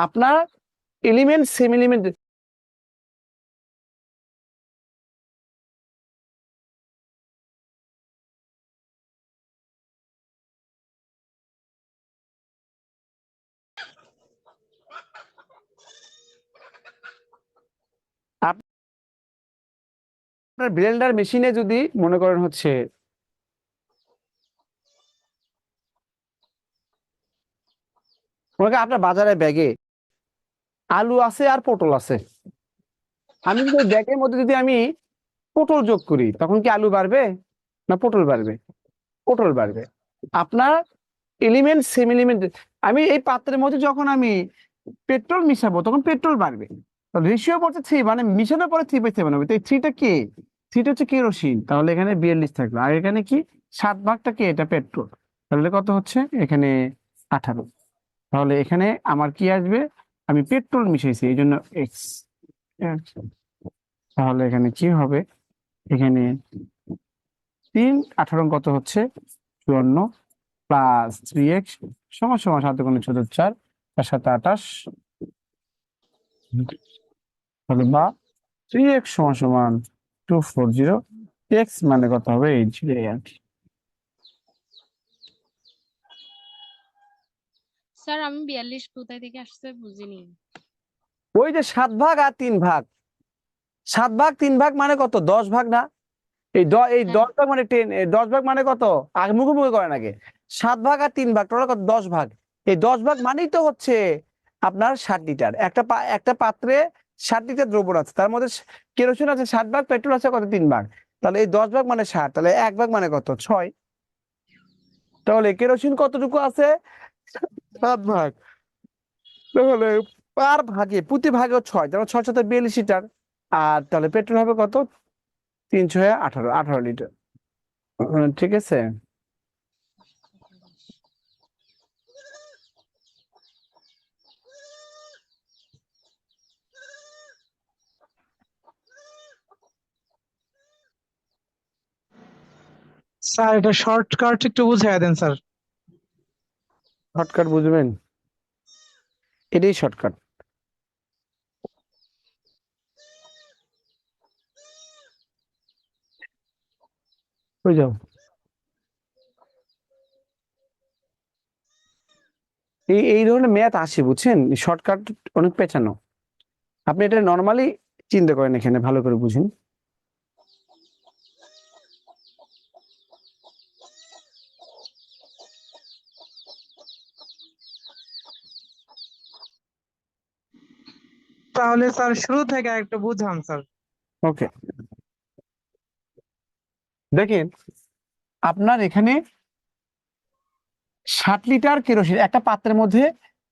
আপনার element same element আপনার Blender মেশিনে যদি মনে করেন হচ্ছে আপনার বাজারে ব্যাগে আলু আছে আর পটল আছে, আমি যদি ব্যাগের মধ্যে যদি আমি পটল যোগ করি তখন কি আলু বাড়বে না পটল বাড়বে? পটল বাড়বে। আপনার এলিমেন্ট সেম এলিমেন্ট, আমি এই পাত্রের মধ্যে যখন আমি পেট্রোল মিশাবো তখন পেট্রোল বাড়বে। রেশিও পড়ছে 3, মানে মিশানোর পরে 3/7 হবে। তো এই 3টা কি? 3টা হচ্ছে কেরোসিন, তাহলে এখানে 42 থাকলো। আর এখানে কি 7 ভাগটা কি? এটা পেট্রোল। তাহলে কত হচ্ছে এখানে? 18। তাহলে এখানে আমার কি আসবে? আমি পেট্রোল মিশাইছি এই জন্য এক্স। তাহলে এখানে কি হবে? এখানে 3 18 কত হচ্ছে? 54 প্লাস 3x সমান সমান 7 গুণে 14 4, 4 7 28। তাহলে বা 3x সমান সমান 240, x মানে কত হবে? 80 আর কি। স্যার আমি 42 কোথায় থেকে আসছে বুঝিনি। ওই যে 7 ভাগ আর 3 ভাগ, 7 ভাগ 3 ভাগ মানে কত? 10 ভাগ না? এই 10 ভাগ মানে 10, 10 ভাগ মানে কত? আগে মুখে মুখে করেন আগে। 7 ভাগ আর 3 ভাগ টোটাল কত? 10 ভাগ। এই 10 ভাগ মানেই তো হচ্ছে আপনার 60 লিটার। একটা পাত্রে 60 লিটার দ্রবণ আছে, তার মধ্যে কেরোসিন আছে 60 ভাগ, পেট্রোল আছে কত? 3 ভাগ। তাহলে এই 10 ভাগ মানে 60, তাহলে 1 ভাগ মানে কত? 6। তাহলে কেরোসিন কতটুকু আছে? 7 ভাগ। তাহলে পার ভাগে প্রতি ভাগে 6, তাহলে 6 7 42 লিটার। আর তাহলে পেট্রোল হবে কত? 318 লিটার। ঠিক আছে। স্যার এটা শর্টকাট একটু বুঝাইয়া দেন স্যার। শর্টকাট বুঝবেন? এটাই শর্টকাট। হয়ে যাও। এই ধরনের ম্যাথ আসে, বুঝছেন? শর্টকাট অনেক পেঁচানো। আপনি এটা নর্মালি চিন্তা করেন, এখানে ভালো করে বুঝুন। তাহলে স্যার শুরু থেকে একটু বুঝান স্যার। ওকে, দেখেন আপনার এখানে 60 লিটার কেরোসিন একটা পাত্রের মধ্যে,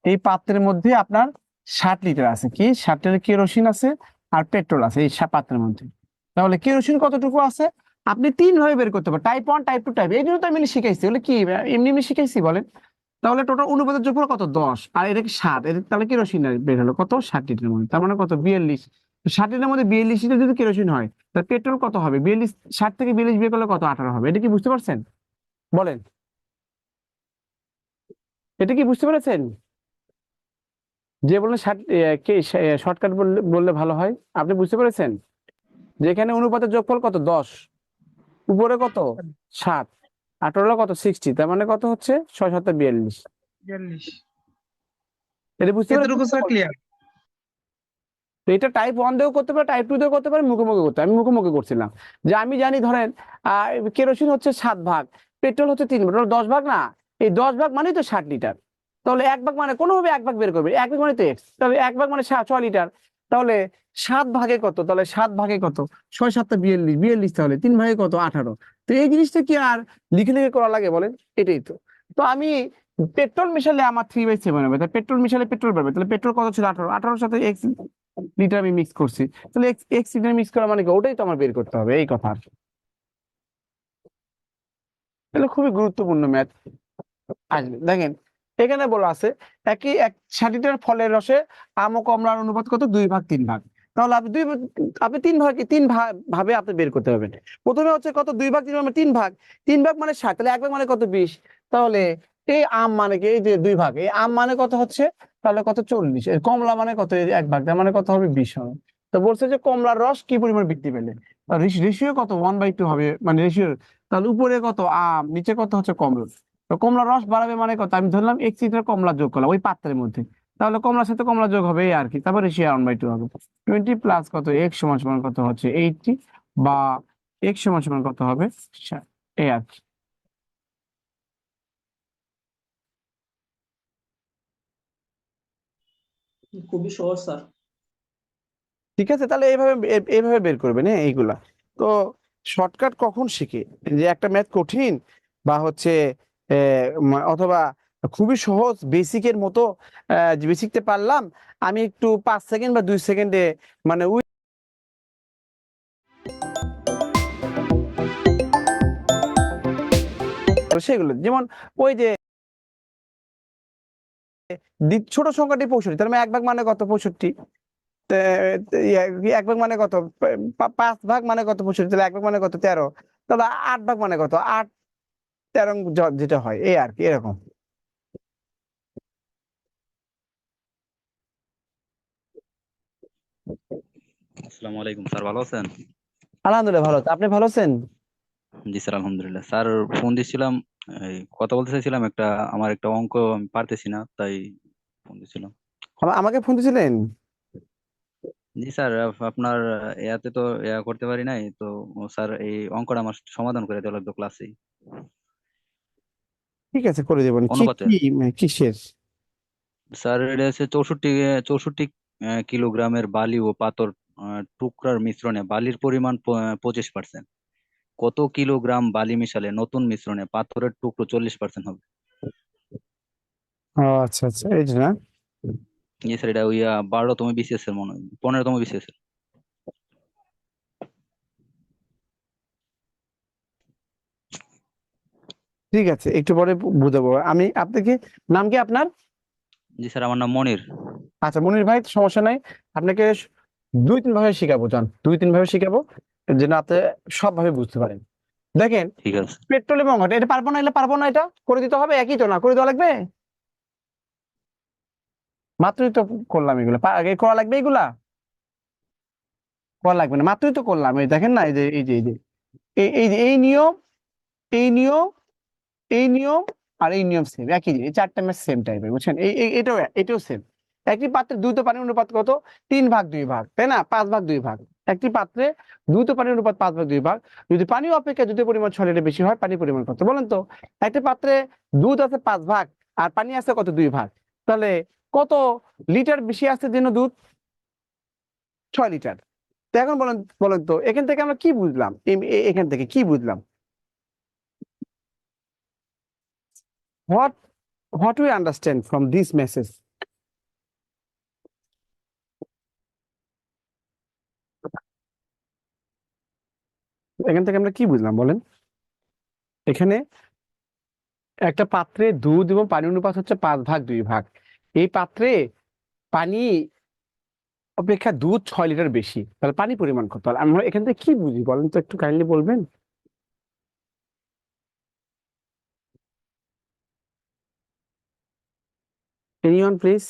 এই পাত্রের মধ্যে আপনার 60 লিটার আছে, কি 60 লিটার কেরোসিন আছে আর পেট্রোল আছে এই পাত্রের মধ্যে। তাহলে কেরোসিন কতটুকু আছে আপনি 3 ভাবে বের করতে পারেন, টাইপ 1 টাইপ 2 টাইপ। এই জন্য তো আমি শিখাইছি, বলে কি এমনি এমনি শিখাইছি বলেন? তাহলে টোটাল অনুপাতের যোগফল কত? 10, আর এটা কি 7, এটা তাহলে কেরোসিন বের হলো কত? 60 লিটারের মধ্যে, তার মানে কত? 42। 60 লিটারের মধ্যে 42 লিটার যদি কেরোসিন হয় তাহলে পেট্রোল কত হবে? 42, 60 থেকে 42 বের করলে কত? 18 হবে। এটা কি বুঝতে পারছেন? বলেন, এটা কি বুঝতে পেরেছেন? যে বললেন কে শর্টকাট বললে বললে ভালো হয়। আপনি বুঝতে পেরেছেন যেখানে অনুপাতের যোগফল কত? 10, উপরে কত? 7, 18 কত? 60, তার মানে কত হচ্ছে? 6 7 42। 42 এটা বুঝতে পেরেছেন? এতটুকু স্যার ক্লিয়ার। তো এটা টাইপ 1 দিয়েও করতে পারে, টাইপ 2 দিয়েও করতে পারে, মুখোমুখি করতে। আমি মুখোমুখি করছিলাম যে আমি জানি ধরেন কেরোসিন হচ্ছে 7 ভাগ, পেট্রোল হচ্ছে 3 ভাগ, 10 ভাগ না? এই 10 ভাগ মানেই তো 60 লিটার। তাহলে 1 ভাগ মানে কোনোভাবে 1 ভাগ বের করবে, 1 ভাগ মানে তো এক্স, তাহলে 1 ভাগ মানে 6 লিটার। তাহলে 7 ভাগে কত? তাহলে 7 ভাগে কত? 6 7 42, 42 তাহলে 3 ভাগে কত? 18। তো এই জিনিসটা কি আর লিখে লিখে করা লাগে বলেন? এটাই তো। তো আমি পেট্রোল মিশালে আমার 3/7 হবে, তাহলে পেট্রোল মিশালে পেট্রোল পাবে। তাহলে পেট্রোল কত ছিল? 18, 18 সাথে এক্স লিটার আমি মিক্স করছি, তাহলে এক্স এক্স লিটার মিক্স করা মানে কি? ওটাই তো আমার বের করতে হবে, এই কথা আর কি। তাহলে খুবই গুরুত্বপূর্ণ ম্যাথ আসবে। দেখেন এখানে বলা আছে একই 60 লিটার ফলের রসে আম ও কমলার অনুপাত কত? 2 ভাগ 3 ভাগ। তাহলে আপনি 3 ভাবে আপনি বের করতে পারবেন। প্রথমে হচ্ছে কত? 2 ভাগ 3 ভাগ মানে 3 ভাগ। 3 ভাগ মানে 60, তাহলে 1 ভাগ মানে কত? 20। তাহলে এই আম মানে কি? এই যে 2 ভাগ, এই আম মানে কত হচ্ছে? তাহলে কত 40, এর কমলা মানে কত, এই 1 ভাগ, তার মানে কত হবে 20 হবে। তো বলছে যে কমলার রস কি পরিমাণ বৃদ্ধি পেলে, রেশিও কত 1/2 হবে, মানে রেশিও। তাহলে উপরে কত আম, নিচে কত হচ্ছে কমলা। তো কমলার রস বাড়াবে মানে কত, আমি ধরলাম 1 লিটার কমলা যোগ করলাম ওই পাত্রের মধ্যে, তাহলে কমলার সাথে কমলা যোগ হবে এই আর কি, তারপর রেশিও 1/2 হবে। 20 প্লাস কত x সমান সমান কত হচ্ছে 80, বা x সমান সমান কত হবে 60, এই আর কি। খুবই সহজ স্যার। ঠিক আছে, তাহলে এইভাবে এইভাবে বের করবেন, হ্যাঁ এইগুলা। তো শর্টকাট কখন শিখে, যে একটা ম্যাথ কঠিন বা হচ্ছে অথবা খুবই সহজ বেসিকের মতো, যে শিখতে পারলাম আমি একটু 5 সেকেন্ড বা 2 সেকেন্ডে, মানে সেগুলো যেমন ওই যে ছোট সংখ্যাটি 65, তার মানে 1 ভাগ মানে কত 65, 1 ভাগ মানে কত, 5 ভাগ মানে কত 65, তাহলে 1 ভাগ মানে কত 13, তাহলে 8 ভাগ মানে কত 8, 13 যেটা হয় এই আর কি, এরকম। আসসালামু আলাইকুম স্যার, ভালো আছেন? আলহামদুলিল্লাহ ভালো, আপনি ভালো আছেন? জি স্যার, আলহামদুলিল্লাহ। স্যার, ফোন দিচ্ছিলাম, এই কথা বলতে চাইছিলাম, আমার একটা অঙ্ক আমি পারতেছি না, তাই ফোন দিচ্ছিলাম। আমাকে ফোন দিয়েছিলেন? জি স্যার, আপনার ইয়াতে তো ইয়া করতে পারি নাই তো। স্যার, এই অঙ্কটা আমার সমাধান করে দেওয়া লাগবে ক্লাসে, ঠিক আছে, করে দেবেন। কি অনুপাতের। কি কিসের? স্যার, এটা হচ্ছে 64 কিলোগ্রামের বালি ও পাথর টুকরার মিশ্রণে বালির পরিমাণ 25%। কত কিলোগ্রাম বালি মিশালে নতুন মিশ্রণে পাথরের টুকরো 40% হবে? ও আচ্ছা আচ্ছা, এই যে না। জি স্যার, এটা ওই 12তম বিসিএস এর মনে হয়, 15তম বিসিএস এর। ঠিক আছে, একটু পরে বুঝাবো আমি আপনাকে। নাম কি আপনার? জি স্যার, আমার নাম মনির। আচ্ছা মনির ভাই, সমস্যা নাই, আপনাকে 2-3 ভাবে শিখাবো, জান 2-3 ভাবে শিখাবো, যেন আপনি সবভাবে বুঝতে পারেন। দেখেন, ঠিক আছে। পেট্রোল এবং এটা পারবো না, এটা পারবো না, এটা করে দিতে হবে, একই তো না, করে দেওয়া লাগবে। মাত্রই তো করলাম এগুলো, আগে করা লাগবে এগুলা, করা লাগবে না, মাত্রই তো করলাম। এই দেখেন না, এই যে এই নিয়ম, এই নিয়ম, এই নিয়ম, আর এই নিয়ম সেম, একই জিনিস, এই 4টা ম্যাচ সেম টাইপের, বুঝছেন? এটাও সেম। একটি পাত্রে দ্রুত পানির অনুপাত কত? 3 ভাগ 2 ভাগ, তাই না? 5 ভাগ 2 ভাগ। একটি পাত্রে দ্রুত পানির অনুপাত 5 ভাগ 2 ভাগ। যদি পানি অপেক্ষা দুধের পরিমাণ 6 লিটার বেশি হয়, পানির পরিমাণ কত বলেন তো? একটি পাত্রে দুধ আছে 5 ভাগ, আর পানি আছে কত 2 ভাগ, তাহলে কত লিটার বেশি আছে যেন দুধ? 6 লিটার। তো এখন বলেন, বলেন তো এখান থেকে আমরা কি বুঝলাম, এখান থেকে কি বুঝলাম? What what we understand from this message? এখান থেকে আমরা কি বুঝলাম বলেন? এখানে একটা পাত্রে দুধ এবং পানি অনুপাত হচ্ছে 5 ভাগ 2 ভাগ। এই পাত্রে পানি অপেক্ষা দুধ 6 লিটার বেশি, তাহলে পানি পরিমাণ কত? তাহলে আমরা এখান থেকে কি বুঝি বলেন তো, একটু কাইন্ডলি বলবেন? Anyone please?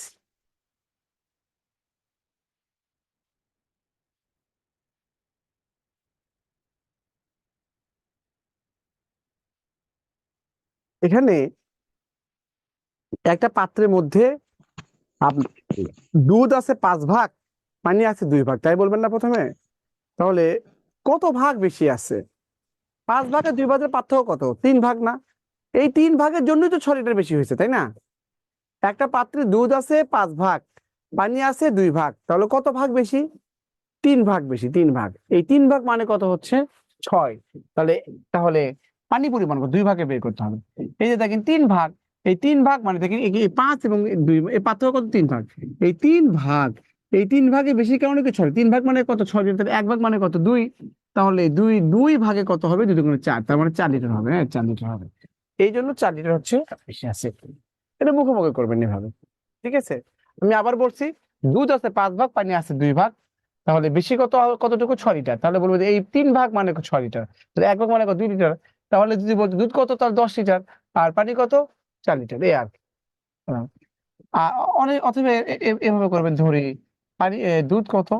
এখানে একটা পাত্রের মধ্যে দুধ আছে 5 ভাগ, পানি আছে 2 ভাগ, তাই বলবেন না প্রথমে? তাহলে কত ভাগ বেশি আছে? 5 ভাগ আর 2 ভাগের পার্থক্য কত? 3 ভাগ না? এই 3 ভাগের জন্যই তো 6 লিটার বেশি হয়েছে, তাই না? একটা পাত্রে দুধ আছে 5 ভাগ, পানি আছে 2 ভাগ, তাহলে কত ভাগ বেশি? 3 ভাগ বেশি, 3 ভাগ। এই 3 ভাগ মানে কত হচ্ছে? 6। তাহলে তাহলে পানি পরিমাণ কত? 2 ভাগে বের করতে হবে। এই যে দেখেন 3 ভাগ, এই 3 ভাগ মানে দেখেন এই 5 এবং 2, এই পার্থক্য কত? 3 ভাগ। এই 3 ভাগ, এই 3 ভাগে বেশি কারণে কি 6, 3 ভাগ মানে কত? 6 লিটার। 1 ভাগ মানে কত? 2। তাহলে দুই দুই ভাগে কত হবে? 2 × 4, তার মানে 4 লিটার হবে, হ্যাঁ 4 লিটার হবে। এই জন্য 4 লিটার হচ্ছে বেশি আছে। এটা মুখোমুখি করবেন এভাবে, ঠিক আছে? আমি আবার বলছি, দুধ আছে 5 ভাগ, পানি আছে 2 ভাগ, তাহলে বেশি কত, কতটুকু? 6 লিটার। তাহলে বলবো যে এই 3 ভাগ মানে 6 লিটার, তাহলে 1 ভাগ মানে কত? 2 লিটার। তাহলে যদি বলতো দুধ কত, তাহলে 10 লিটার, আর পানি কত? 4 লিটার, এই আর কি। হ্যাঁ। আর অনেক অথবা এভাবে করবেন, ধরি পানি দুধ কত,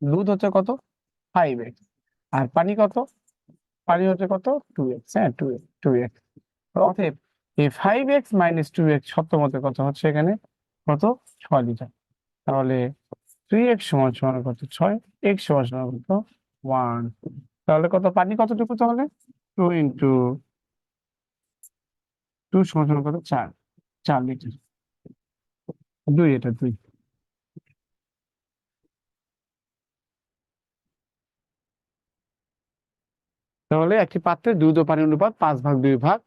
দুধ হচ্ছে কত 5x, আর পানি কত, পানি হচ্ছে কত 2x, হ্যাঁ 2x। অতএব এই 5x - 2x সত্য মতে কত হচ্ছে এখানে, কত 6 লিটার। তাহলে 3x সমান সমান কত 6, x সমান সমান কত 1। তাহলে কত পানি কতটুকু, তাহলে 2 × 2 সমান সমান কত 4 লিটার। 2, এটা 2। তাহলে একটি পাত্রে দুধ ও পানির অনুপাত 5/2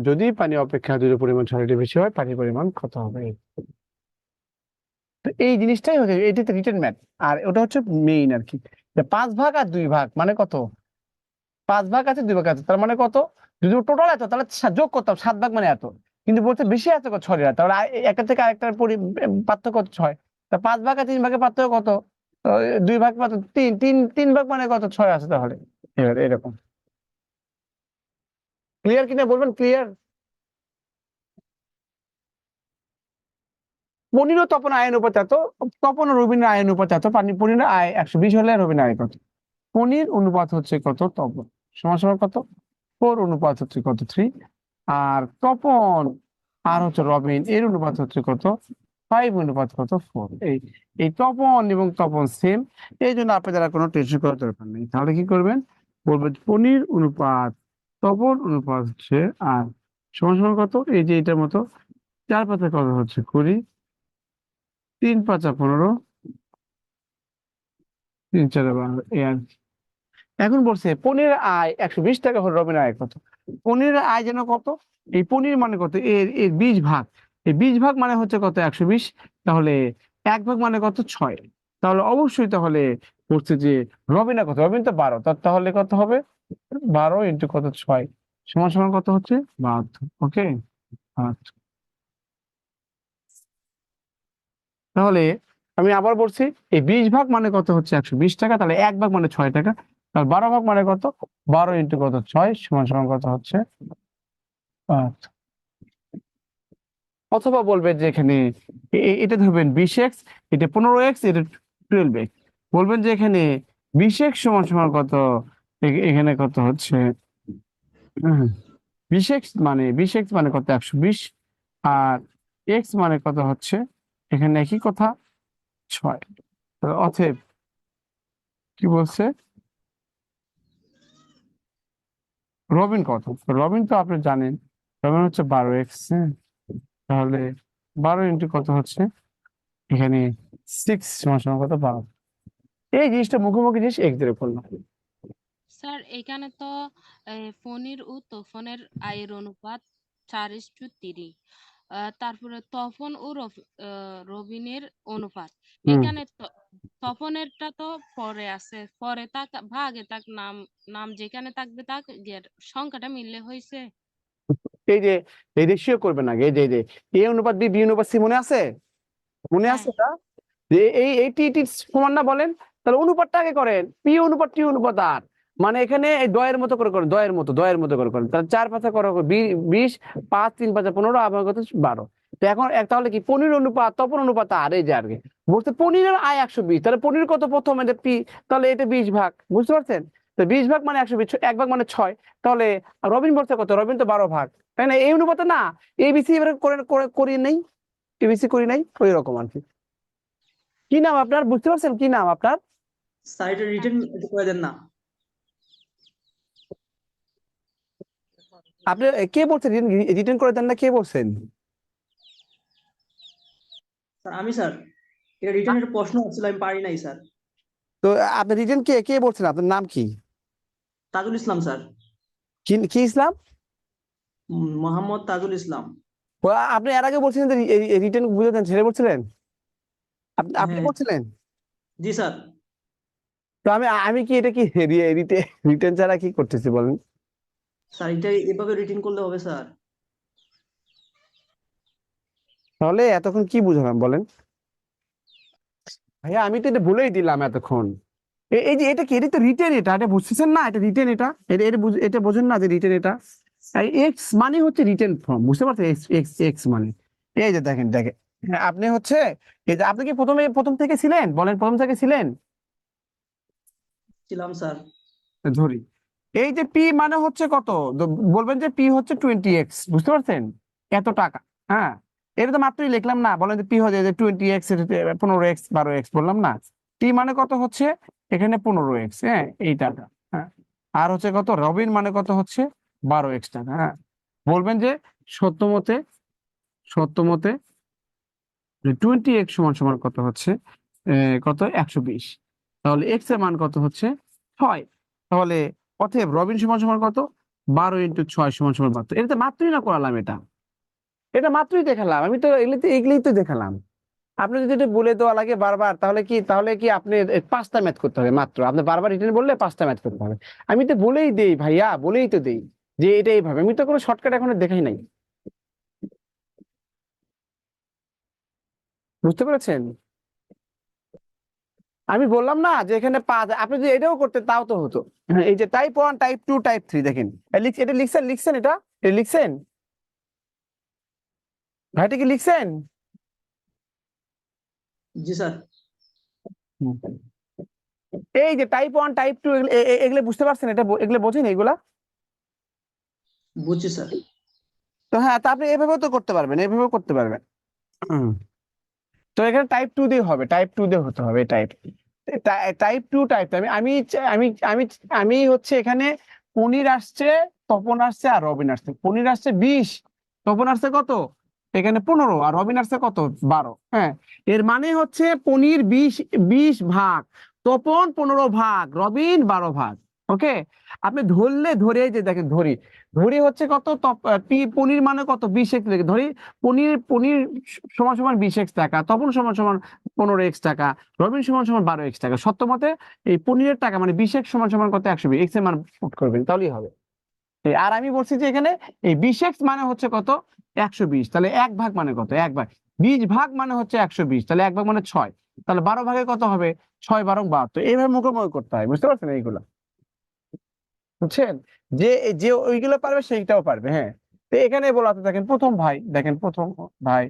যদি পানি অপেক্ষা দুধের পরিমাণ 6 লিটার বেশি হয়, পানির পরিমাণ কত হবে? তো এই জিনিসটাই হচ্ছে, এটি তো রিটেন ম্যাথ, আর ওটা হচ্ছে মেইন আর কি। 5 ভাগ আর 2 ভাগ মানে কত, 5 ভাগ আছে 2 ভাগ আছে, তার মানে কত, যদি টোটাল এত তাহলে যোগ করতাম 7 ভাগ মানে এত, কিন্তু বলছে বেশি আছে 6 লিটার, তাহলে একটা থেকে আরেকটার পার্থক্য কত 6। তা 5 ভাগ আর 3 ভাগের পার্থক্য কত, 2 ভাগ পার্থক্য 3 ভাগ মানে কত 6 আছে, তাহলে এরকম। ক্লিয়ার কিনা বলবেন, ক্লিয়ার? পনির ও তপন আয় অনুপাত এত, তপন ও রবিনের আয় অনুপাত এত, পনিরের আয় 120 হলে রবিনের আয় কত? পনির অনুপাত হচ্ছে কত, তপন সমান সমান কত 4 অনুপাত হচ্ছে কত 3, আর তপন আর হচ্ছে রবিন এর অনুপাত হচ্ছে কত 5 অনুপাত কত 4। এই তপন এবং তপন সেম, এই জন্য আপনাদের আর কোনো টেনশন করার দরকার নেই। তাহলে কি করবেন, বলবেন পনির অনুপাত তপন অনুপাত হচ্ছে আর সমান সমান কত, এই যে এটার মতো 4 পাতা কত হচ্ছে 20, 3 × 5 = 15, 3 × 4 = 12, এই আর কি। এখন বলছে পনিরের আয় 120 টাকা হলে রবিনের আয় কত? পনিরের আয় যেন কত, এই পনির মানে কত, এর এর 20 ভাগ, এই 20 ভাগ মানে হচ্ছে কত 120, তাহলে 1 ভাগ মানে কত 6। তাহলে অবশ্যই তাহলে বলছে যে রবিনা কত, রবিন তো 12, তাহলে কত হবে 12 × কত 6 সমান সমান কত হচ্ছে 72। ওকে, আচ্ছা। তাহলে আমি আবার বলছি, এই 20 ভাগ মানে কত হচ্ছে 120 টাকা, তাহলে 1 ভাগ মানে 6 টাকা, তাহলে 12 ভাগ মানে কত, 12 × কত 6 সমান সমান কত হচ্ছে 5। অথবা বলবেন যে এখানে এটা ধরবেন 20x, এটা 15x, এটা 12x। বলবেন যে এখানে 20x সমান সমান কত, এখানে কত হচ্ছে 20x মানে কত 120, আর x মানে কত হচ্ছে এখানে একই কথা 6। অতএব কি বলছে, রবিন কত, রবিন তো আপনি জানেন, রবিন হচ্ছে 12x, হ্যাঁ। তাহলে 12 × কত হচ্ছে এখানে 6 সমান সমান কত 12। এই জিনিসটা মুখোমুখি জিনিস এক ধরে করলাম। স্যার এখানে তো ফণির ও তফনের আয়ের অনুপাত 4:3। তারপরে তপন ও রবিনের অনুপাত, এখানে তপনেরটা তো পরে আছে, পরে তাক ভাগে তাক নাম নাম যেখানে থাকবে তাক সংখ্যাটা মিললে হয়েছে। এই যে এই রেশিও করবেন আগে, এই যে এ অনুপাত বি, বি অনুপাত সি, মনে আছে, মনে হ্যাঁ আছে এটা, যে এই টি টি সমান না বলেন, তাহলে অনুপাতটা আগে করেন, পি অনুপাত টি অনুপাত আর, মানে এখানে এই দয়ের মতো করে করেন, দয়ের মতো করে করেন, তাহলে 4 পাঁচা করো 20, 5 3 5 15, আবার কত 12। তো এখন তাহলে কি পনির অনুপাত তপন অনুপাত আর, এই যে আর কি বলতে পনিরের আয় 120, তাহলে পনির কত প্রথম, এটা পি, তাহলে এটা 20 ভাগ, বুঝতে পারছেন? তো 20 ভাগ মানে 120, 1 ভাগ মানে 6, তাহলে রবিন বলছে কত, রবিন তো 12 ভাগ, তাই না? এই অনুপাতে না এবিসি এবারে করি নেই, এবিসি করি নাই, ওই রকম আর কি। কি নাম আপনার, বুঝতে পারছেন কি নাম আপনার? স্যার এটা রিটেন করে দেন না। আপনি কে বলছেন রিটার্ন করে দেন না, কে বলছেন? স্যার আমি স্যার, এটা রিটেনের প্রশ্ন হচ্ছিল, আমি পারি নাই স্যার। তো আপনি রিটার্ন কে বলছেন, আপনার নাম কি? তাজুল ইসলাম স্যার। কি কি ইসলাম? মোহাম্মদ তাজুল ইসলাম। ও, আপনি এর আগে বলছিলেন যে রিটার্ন বুঝে দেন, ছেড়ে বলছিলেন, আপনি হ্যাঁ বলছিলেন। জি স্যার। তো আমি আমি কি এটা কি রিটার্ন ছাড়া কি করতেছি বলেন? স্যার এটা এভাবে রিটেন করলে হবে স্যার? তাহলে এতক্ষণ কি বুঝলাম বলেন? ভাইয়া আমি তো এটা বলেই দিলাম এতক্ষণ। এই যে এটা কি, এটা তো রিটেন, এটা বুঝতেছেন না, এটা রিটেন, এটা বোঝেন না যে রিটেন, এটা এক্স মানে হচ্ছে রিটেন ফর্ম, বুঝতে পারছেন? এক্স এক্স এক্স মানে এই যে দেখেন দেখেন, হ্যাঁ, আপনি হচ্ছে এই যে আপনি কি প্রথম থেকে ছিলেন, বলেন প্রথম থেকে ছিলেন? ছিলাম স্যার। ধরি এই যে পি মানে হচ্ছে কত, বলবেন যে পি হচ্ছে 20x, বুঝতে পারছেন? এত টাকা। হ্যাঁ, এটা তো মাত্রই লিখলাম না, বলেন যে পি হচ্ছে যে 20x, 15x, 12x বললাম না। পি মানে কত হচ্ছে এখানে 15x, হ্যাঁ এই টাকা। হ্যাঁ, আর হচ্ছে কত রবিন মানে কত হচ্ছে 12x টাকা। হ্যাঁ, বলবেন যে সত্যমতে সত্যমতে 20x সমান সমান কত হচ্ছে কত 120, তাহলে x এর মান কত হচ্ছে 6। তাহলে অতএব রবিন সমান সমান কত 12 × 6 সমান সমান 72। এটা তো মাত্রই না করালাম, এটা মাত্রই দেখালাম, আমি তো এগুলিই তো দেখালাম। আপনি যদি এটা বলে দেওয়া লাগে বারবার, তাহলে কি আপনি 5টা ম্যাথ করতে হবে মাত্র, আপনি বারবার রিটেন বললে 5টা ম্যাথ করতে হবে। আমি তো বলেই দেই ভাইয়া, বলেই তো দেই যে এটা এইভাবে, আমি তো কোনো শর্টকাট এখনো দেখাই নাই, বুঝতে পেরেছেন? আমি বললাম না যে এখানে 5, আপনি যদি এটাও করতেন তাও তো হতো। হ্যাঁ, এই যে টাইপ 1, টাইপ 2, টাইপ 3 দেখেন, এটা লিখছেন এটা লিখছেন, ভাইটা কি লিখছেন? জি স্যার। হুম। এই যে টাইপ 1, টাইপ 2 এগুলো বুঝতে পারছেন, এগুলো বোঝেন এগুলা? বুঝছি স্যার। তো হ্যাঁ, তা আপনি এভাবেও তো করতে পারবেন, এভাবেও করতে পারবেন। হুম। তো এখানে টাইপ 2 দিয়ে হবে, টাইপ 2 দিয়ে হতে হবে, টাইপ 2, আমি আমি আমি আমি আমি হচ্ছে এখানে পনির আসছে, তপন আসছে আর রবিন আসছে। পনির আসছে 20, তপন আসছে কত এখানে 15, আর রবিন আসছে কত 12। হ্যাঁ, এর মানে হচ্ছে পনির 20 ভাগ, তপন 15 ভাগ, রবিন 12 ভাগ। ওকে, আপনি ধরে এই যে দেখেন ধরি হচ্ছে কত পনির মানে কত 20x লিখে ধরি, পনির পনির সমান সমান 20x টাকা, তপন সমান সমান 15x টাকা, রবিন সমান সমান 12x টাকা। সত্য মতে এই পনিরের টাকা মানে 20x সমান সমান কত 120, x এর মান পুট করবেন তাহলেই হবে। আর আমি বলছি যে এখানে এই 20x মানে হচ্ছে কত 120, তাহলে 1 ভাগ মানে কত 1 ভাগ, 20 ভাগ মানে হচ্ছে 120, তাহলে 1 ভাগ মানে 6, তাহলে 12 ভাগে কত হবে 6 12 72। এইভাবে মুখোমুখি করতে হয়, বুঝতে পারছেন এইগুলো? বুঝছেন? যে ওইগুলো পারবে সেইটাও পারবে। হ্যাঁ, তো এখানে বলা আছে দেখেন প্রথম ভাই, দেখেন প্রথম ভাই,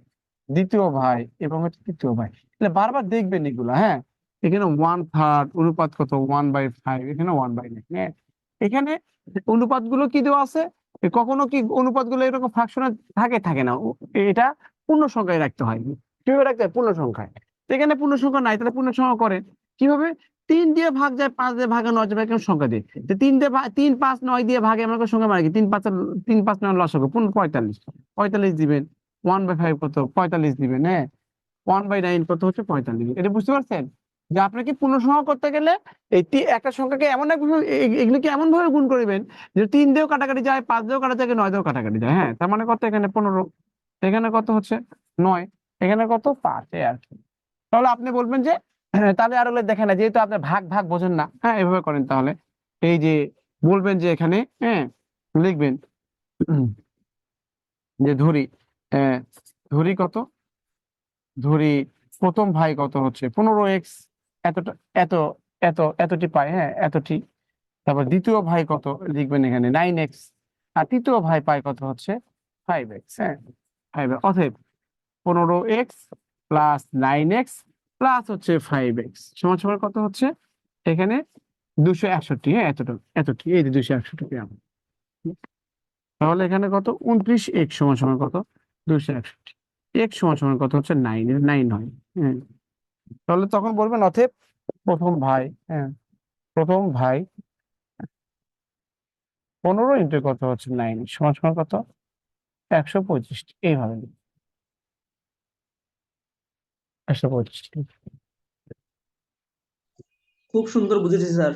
দ্বিতীয় ভাই এবং হচ্ছে তৃতীয় ভাই, তাহলে বারবার দেখবেন এগুলো। হ্যাঁ, এখানে 1/3 অনুপাত কত 1/5, এখানে 1/9। হ্যাঁ, এখানে অনুপাত গুলো কি দেওয়া আছে, কখনো কি অনুপাত গুলো এরকম ফ্র্যাকশনে থাকে না, এটা পূর্ণ সংখ্যায় রাখতে হয়। কিভাবে রাখতে হয়? পূর্ণ সংখ্যায়। তো এখানে পূর্ণ সংখ্যা নাই, তাহলে পূর্ণ সংখ্যা করে কিভাবে? 3 দিয়ে ভাগ যায়, 5 দিয়ে ভাগে, 9 দিয়ে ভাগে, কেমন সংখ্যা দিয়ে। তো 3 5 9 দিয়ে ভাগে আমরা সংখ্যা মানে কি 3 5 9 লসাগু 45, 45 দিবেন। 1/5 কত 45 দিবেন। হ্যাঁ, 1/9 কত হচ্ছে 45। এটা বুঝতে পারছেন যে আপনাকে পূর্ণ সংখ্যা করতে গেলে এই একটা সংখ্যাকে এমন এগুলিকে এমন ভাবে গুণ করবেন যে 3 দিয়েও কাটাকাটি যায়, 5 দিয়েও কাটা যায়, 9 দিয়েও কাটাকাটি যায়। হ্যাঁ, তার মানে কত এখানে 15, এখানে কত হচ্ছে 9, এখানে কত 5, এই আর কি। তাহলে আপনি বলবেন যে হ্যাঁ, তাহলে আর হলে দেখেন না, যেহেতু আপনি ভাগ ভাগ বোঝেন না, হ্যাঁ এভাবে করেন তাহলে। এই যে বলবেন যে এখানে, হ্যাঁ লিখবেন যে আহ, ধরি কত, ধরি প্রথম ভাই কত হচ্ছে 15x, এতটা এত এতটি পাই, হ্যাঁ এতটি। তারপর দ্বিতীয় ভাই কত লিখবেন এখানে 9x, আর তৃতীয় ভাই পায় কত হচ্ছে 5x। হ্যাঁ, 5, অতএব 15x প্লাস 9x প্লাস হচ্ছে 5x সমান সমান কত হচ্ছে এখানে 261। হ্যাঁ, এতটি এই যে 261 গ্রাম। তাহলে এখানে কত 29x সমান সমান কত 261, x সমান সমান কত হচ্ছে 9, 9 হয়। হ্যাঁ, তাহলে তখন বলবেন অতএব প্রথম ভাই, হ্যাঁ প্রথম ভাই 15 × কত হচ্ছে 9 সমান সমান কত 125, এইভাবে 125। খুব সুন্দর বুঝেছি স্যার।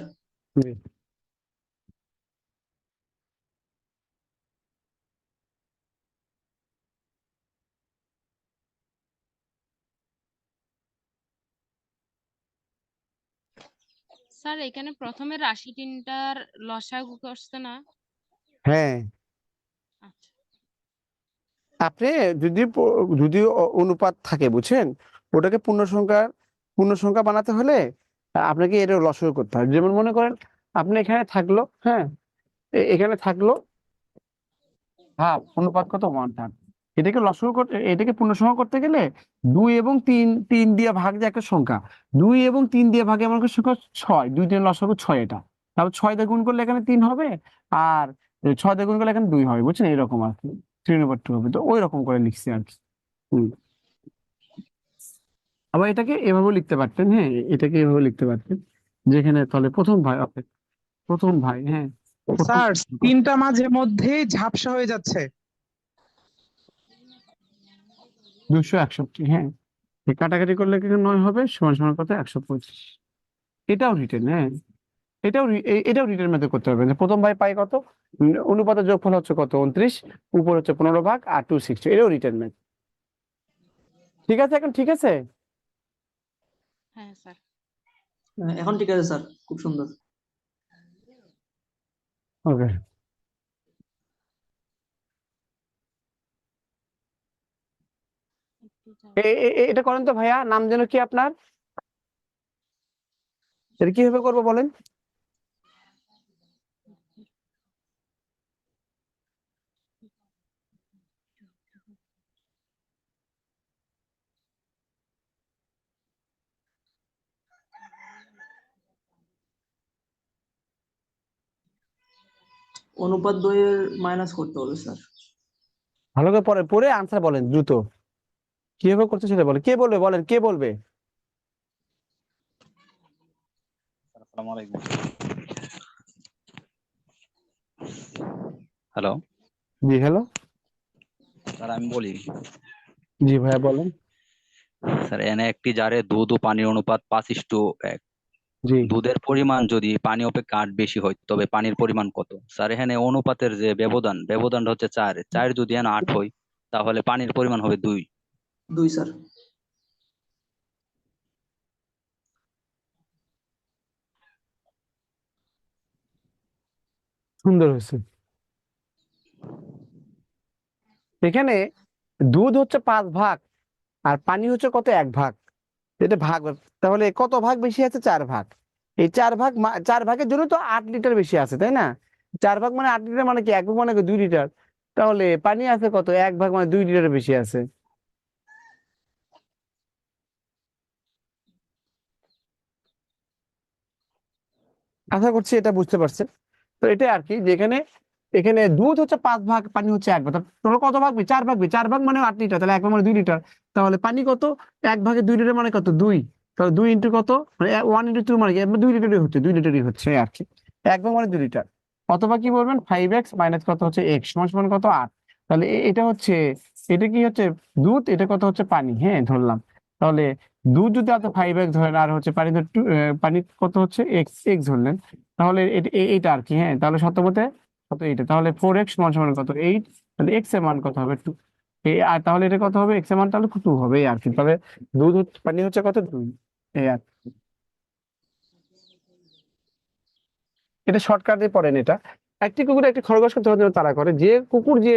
স্যার এখানে প্রথমে রাশি তিনটার লসাগু করছে না? হ্যাঁ, আচ্ছা। আপনি যদি অনুপাত থাকে বুঝছেন, ওটাকে পূর্ণ সংখ্যা বানাতে হলে আপনাকে এটা লসাগু করতে হয়। যেমন মনে করেন আপনি এখানে থাকলো, হ্যাঁ এখানে থাকলো হাফ, অনুপাত কত 1/3, এটাকে পূর্ণসংখ্যা করতে গেলে 2 এবং 3 3 দিয়ে ভাগ যে একটা সংখ্যা, 2 এবং 3 দিয়ে ভাগে এমন একটা সংখ্যা 6, 2 দিয়ে লসাগু 6 এটা। তারপর 6 দিয়ে গুণ করলে এখানে 3 হবে, আর 6 দিয়ে গুণ করলে এখানে 2 হবে, বুঝছেন? এরকম আর কি 3/2 হবে, তো ওই রকম করে লিখছি আর কি। হুম। আবার এটাকে এভাবেও লিখতে পারতেন, হ্যাঁ, এটাকে এভাবে লিখতে পারতেন, যেখানে তাহলে প্রথম ভাই, হ্যাঁ, প্রথম স্যার তিনটা মাঝে মধ্যেই ঝাপসা হয়ে যাচ্ছে। 261, হ্যাঁ, এই কাটাকাটি করলে কিন্তু 9 হবে, সমান সমান কত? 125। এটাও রিটেন, হ্যাঁ, এটাও রিটেন মেথড করতে হবে, যে প্রথম ভাই পাই কত, অনুপাতের যোগফল হচ্ছে কত, 29, উপর হচ্ছে 15 ভাগ আর 260, এটাও রিটেন মেথড। ঠিক আছে, এখন ঠিক আছে। হ্যাঁ স্যার। এখন ঠিক আছে স্যার, খুব সুন্দর। ওকে, একটু যাও। এটা করেন তো ভাইয়া, নাম যেন কি আপনার? এটা কিভাবে করবো বলেন? অনুপাত দ্বয়ের মাইনাস করতে হবে স্যার। ভালো করে পড়ে পড়ে আনসার বলেন দ্রুত, কিভাবে করতে সেটা বলেন। কে বলবে, বলেন কে বলবে? আসসালামু আলাইকুম। হ্যালো জি হ্যালো, স্যার, আমি বলি। জি ভাইয়া বলেন। স্যার, এনে একটি জারে দুধ ও পানির অনুপাত 5:1। জি, দুধের পরিমাণ যদি পানি অপেক্ষা 8 বেশি হয়, তবে পানির পরিমাণ কত? স্যার, এখানে অনুপাতের যে ব্যবধানটা হচ্ছে 4, 4 যদি এখানে 8 হয়, তাহলে পানির পরিমাণ হবে 2। 2 স্যার। সুন্দর হয়েছে। এখানে দুধ হচ্ছে 5 ভাগ, আর পানি হচ্ছে কত, 1 ভাগ। এটা ভাগ, তাহলে কত ভাগ বেশি আছে? 4 ভাগ। এই 4 ভাগ 4 ভাগের জন্য তো 8 লিটার বেশি আছে, তাই না? 4 ভাগ মানে 8 লিটার, মানে কি 1 ভাগ মানে কি 2 লিটার। তাহলে পানি আছে কত, 1 ভাগ মানে 2 লিটারের বেশি আছে। আশা করছি এটা বুঝতে পারছেন। তো এটা আর কি, যেখানে এখানে দুধ হচ্ছে 5 ভাগ, পানি হচ্ছে 1 ভাগ, তোমরা কত ভাগ? 4 ভাগ, 4 ভাগ মানে 8 লিটার, তাহলে 1 ভাগ মানে 2 লিটার। তাহলে পানি কত? 1 ভাগে 2 লিটার মানে কত, 2। তাহলে 2 ইন্টু কত, মানে 1 ইন্টু 2 মানে কি, 2 লিটারই হচ্ছে, 2 লিটারই হচ্ছে আর কি। 1 ভাগ মানে 2 লিটার। অথবা কি বলবেন, 5x মাইনাস কত হচ্ছে x সমান সমান কত, 8। তাহলে এটা হচ্ছে, এটা কি হচ্ছে দুধ, এটা কত হচ্ছে পানি, হ্যাঁ ধরলাম। তাহলে দুধ যদি আপনি 5x ধরেন, আর হচ্ছে পানি পানি কত হচ্ছে এক্স, ধরলেন। তাহলে এইটা আর কি, হ্যাঁ, তাহলে শতকতে কত, এইটা তাহলে 4x সমান সমান কত, 8। তাহলে x এর মান কত হবে, 2। আর তাহলে এটা কত হবে, x এর মান তাহলে 2 হবে, এই আর কি। তাহলে পানি হচ্ছে কত, 2। এই আর কি। এটা শর্টকাট দিয়ে পড়েন এটা। একটি কুকুর একটি খরগোশকে ধরার জন্য তাড়া করে, যে কুকুর যে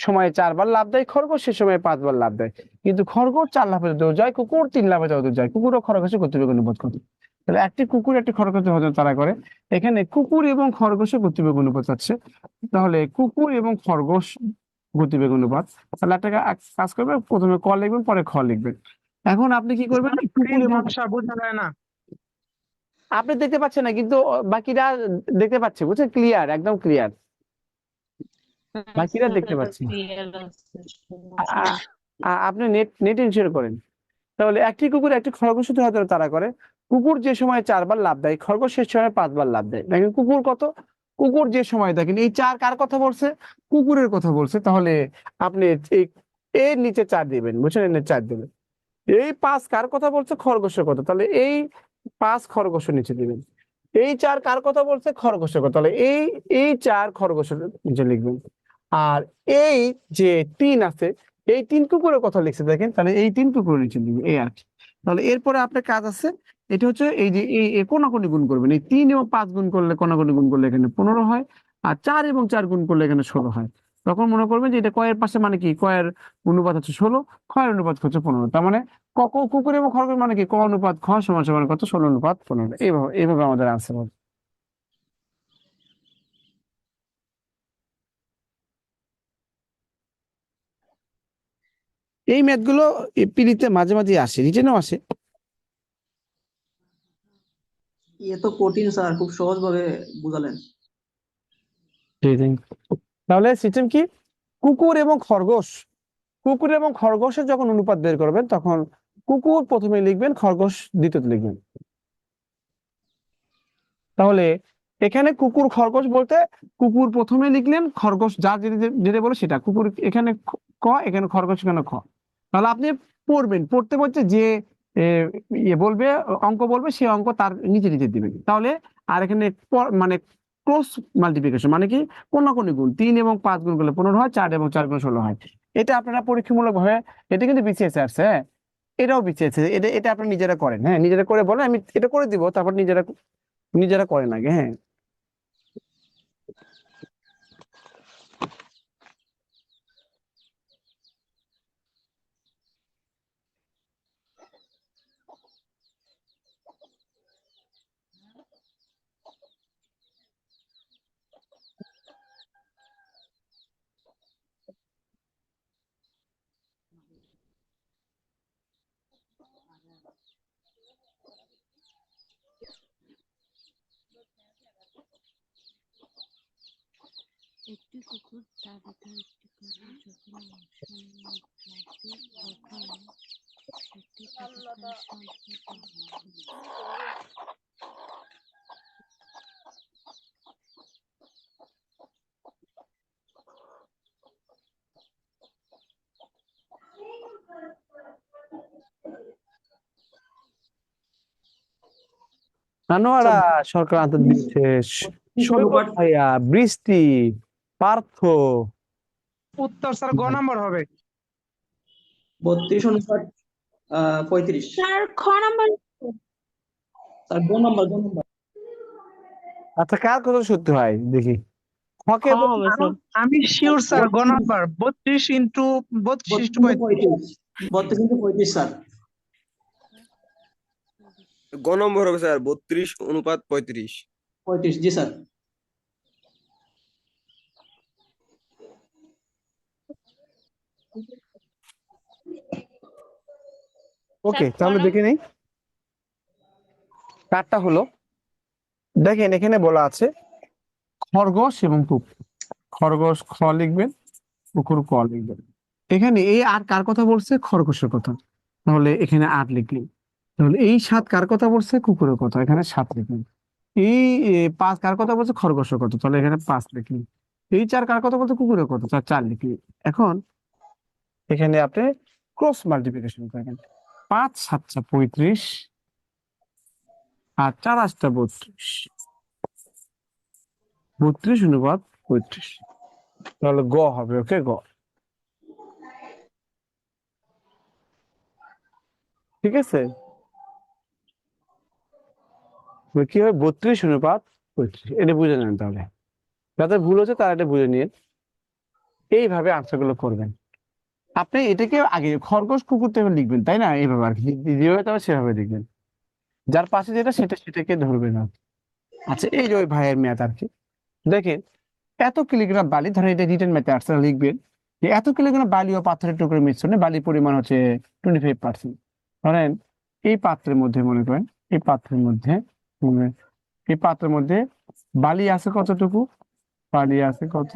সময়ে 4 বার লাফ দেয়, খরগোশ সে সময় 5 বার লাফ দেয়। কিন্তু খরগোশ 4 লাফে যত যায়, কুকুর 3 লাফে যত যায়। কুকুর ও খরগোশের গতিবেগ অনুপাত কত? তাহলে একটি কুকুর একটি খরগোশ ধরার জন্য তাড়া করে, এখানে কুকুর এবং খরগোশের গতিবেগ অনুপাত আছে। তাহলে কুকুর এবং খরগোশ গতিবেগ অনুপাত, তাহলে একটা কাজ করবেন, প্রথমে ক লিখবেন, পরে খ লিখবেন। এখন আপনি কি করবেন, স্যার কুকুর স্ক্রিন এবং, ঝাপসা, বোঝা যায় না। আপনি দেখতে পাচ্ছেন না, কিন্তু বাকিরা দেখতে পাচ্ছে, বুঝছেন? ক্লিয়ার, একদম ক্লিয়ার, বাকিরা দেখতে পাচ্ছে। ক্লিয়ার আছে, সমস্যা নেই। আপনি নেট নেট ইনশিওর করেন। তাহলে একটি কুকুর একটি খরগোশের ধরার জন্য তাড়া করে, কুকুর যে সময় 4 বার লাফ দেয়, খরগোশ সে সময় 5 বার লাফ দেয়। দেখেন কুকুর কত, কুকুর যে সময়, দেখেন এই 4 কার কথা বলছে, কুকুরের কথা বলছে। তাহলে আপনি এই এর নিচে 4 দিবেন, বুঝছেন? এর নিচে 4 দিবেন। এই 5 কার কথা বলছে, খরগোশের কথা, তাহলে এই 5 খরগোশের নিচে দিবেন। এই 4 কার কথা বলছে, খরগোশের কথা, তাহলে এই 4 খরগোশের নিচে লিখবেন। আর এই যে 3 আছে, এই 3 কুকুরের কথা লিখছে, দেখেন, তাহলে এই 3 কুকুরের নিচে দিবেন, এই আর কি। তাহলে এরপরে আপনার কাজ আছে, এটা হচ্ছে এই যে এই কোনাকুনি গুণ করবেন। এই 3 এবং 5 গুণ করলে, কোনাকুনি গুণ করলে এখানে 15 হয়। আর 4 এবং 4 গুণ করলে এখানে 16 হয়। তখন মনে করবেন যে এটা কয়ের পাশে, মানে কি কয়ের অনুপাত হচ্ছে 16, ক্ষয়ের অনুপাত হচ্ছে 15। তার মানে কুকুর এবং খরগোশ মানে কি, ক অনুপাত খ সমান সমান কত, 16:15। এইভাবে আমাদের আনসার হবে। এই ম্যাথগুলো পিডিতে মাঝে মাঝে আসে, রিটেনও আসে। এ তো কঠিন স্যার, খুব সহজ ভাবে বুঝালেন। তাহলে সিস্টেম কি? কুকুর এবং খরগোশ, কুকুর এবং খরগোশের যখন অনুপাত বের করবেন তখন কুকুর প্রথমে লিখবেন, খরগোশ দ্বিতীয়তে লিখবেন। তাহলে এখানে কুকুর খরগোশ বলতে কুকুর প্রথমে লিখলেন, খরগোশ যা যেটা বলে সেটা, কুকুর এখানে ক, এখানে খরগোশ এখানে খ। তাহলে আপনি পড়বেন, পড়তে পড়তে যে এ, ইয়ে বলবে, অঙ্ক বলবে, সেই অঙ্ক তার নিচে নিচে দিবেন। তাহলে আর এখানে মানে ক্রস মাল্টিপ্লিকেশন মানে কি, কোনাকুনি গুণ, 3 এবং 5 গুণ করলে 15 হয়, 4 এবং 4 গুণ 16 হয়। এটা আপনারা পরীক্ষামূলক ভাবে, এটা কিন্তু বিসিএস আসছে, হ্যাঁ, এটাও বিসিএস, এটা এটা আপনারা নিজেরা করেন, হ্যাঁ, নিজেরা করে বলেন, আমি এটা করে দিব, তারপর নিজেরা নিজেরা করেন আগে, হ্যাঁ। একটি কুকুর তালিকা একটি করে যখন অংশ নিয়ে থাকে তখন একটি তালিকার সংখ্যা আনোয়ারা সরকার আন্তর্জাতিক বিশেষ, সৈকত অনুপাত ভাইয়া, বৃষ্টি, পার্থ, উত্তর স্যার গ নাম্বার হবে। 32 অনুপাত 35। স্যার খ নাম্বার। স্যার গ নাম্বার, গ নাম্বার। আচ্ছা কার কথা সত্যি হয় দেখি, হকে হবে স্যার। আমি শিওর স্যার গ number, 32 into 32 is to 35। 32 into 35 sir. গ নম্বর হবে স্যার 32:35। 35, জি স্যার। ওকে, স্যার, তাহলে খ দেখে নেই কারটা হলো। দেখেন এখানে বলা আছে খরগোশ এবং কুকুর, খরগোশ খ লিখবেন, কুকুর ক লিখবেন। এখানে এই আর কার কথা বলছে, খরগোশের কথা, তাহলে এখানে 8 লিখলেন। তাহলে এই 7 কার কথা বলছে, কুকুরের কথা, এখানে 7 লিখলেন। এই 5 কার কথা বলছে, খরগোশের কথা, তাহলে এখানে 5 লিখলেন। এই 4 কার কথা বলছে, কুকুরের কথা, তার 4 লিখলেন। এখন এখানে আপনি ক্রস মাল্টিপ্লিকেশন করেন, 5 7 35 আর 4 8 32, 32 অনুপাত 35, তাহলে গ হবে। ওকে, গ, ঠিক আছে। কি হবে, 32 অনুপাত 35, এটা বুঝে নেন। তাহলে যাদের ভুল হচ্ছে তারা এটা বুঝে নিন, এইভাবে আনসার গুলো করবেন। আপনি এটাকে আগে খরগোশ কুকুর থেকে লিখবেন, তাই না, এইভাবে আর কি, যেভাবে তবে সেভাবে লিখবেন, যার পাশে যেটা সেটা সেটাকে ধরবেন না। আচ্ছা, এই যে ওই ভাইয়ের ম্যাথ আর কি, দেখেন এত কিলোগ্রাম বালি, ধরেন এটা রিটেন ম্যাথে আনসার লিখবেন যে এত কিলোগ্রাম বালি ও পাথরের টুকরোর মিশ্রণে বালির পরিমাণ হচ্ছে 25%। ধরেন এই পাত্রের মধ্যে, মনে করেন এই পাত্রের মধ্যে, এই পাত্রের মধ্যে বালি আছে কতটুকু, বালি আছে কত,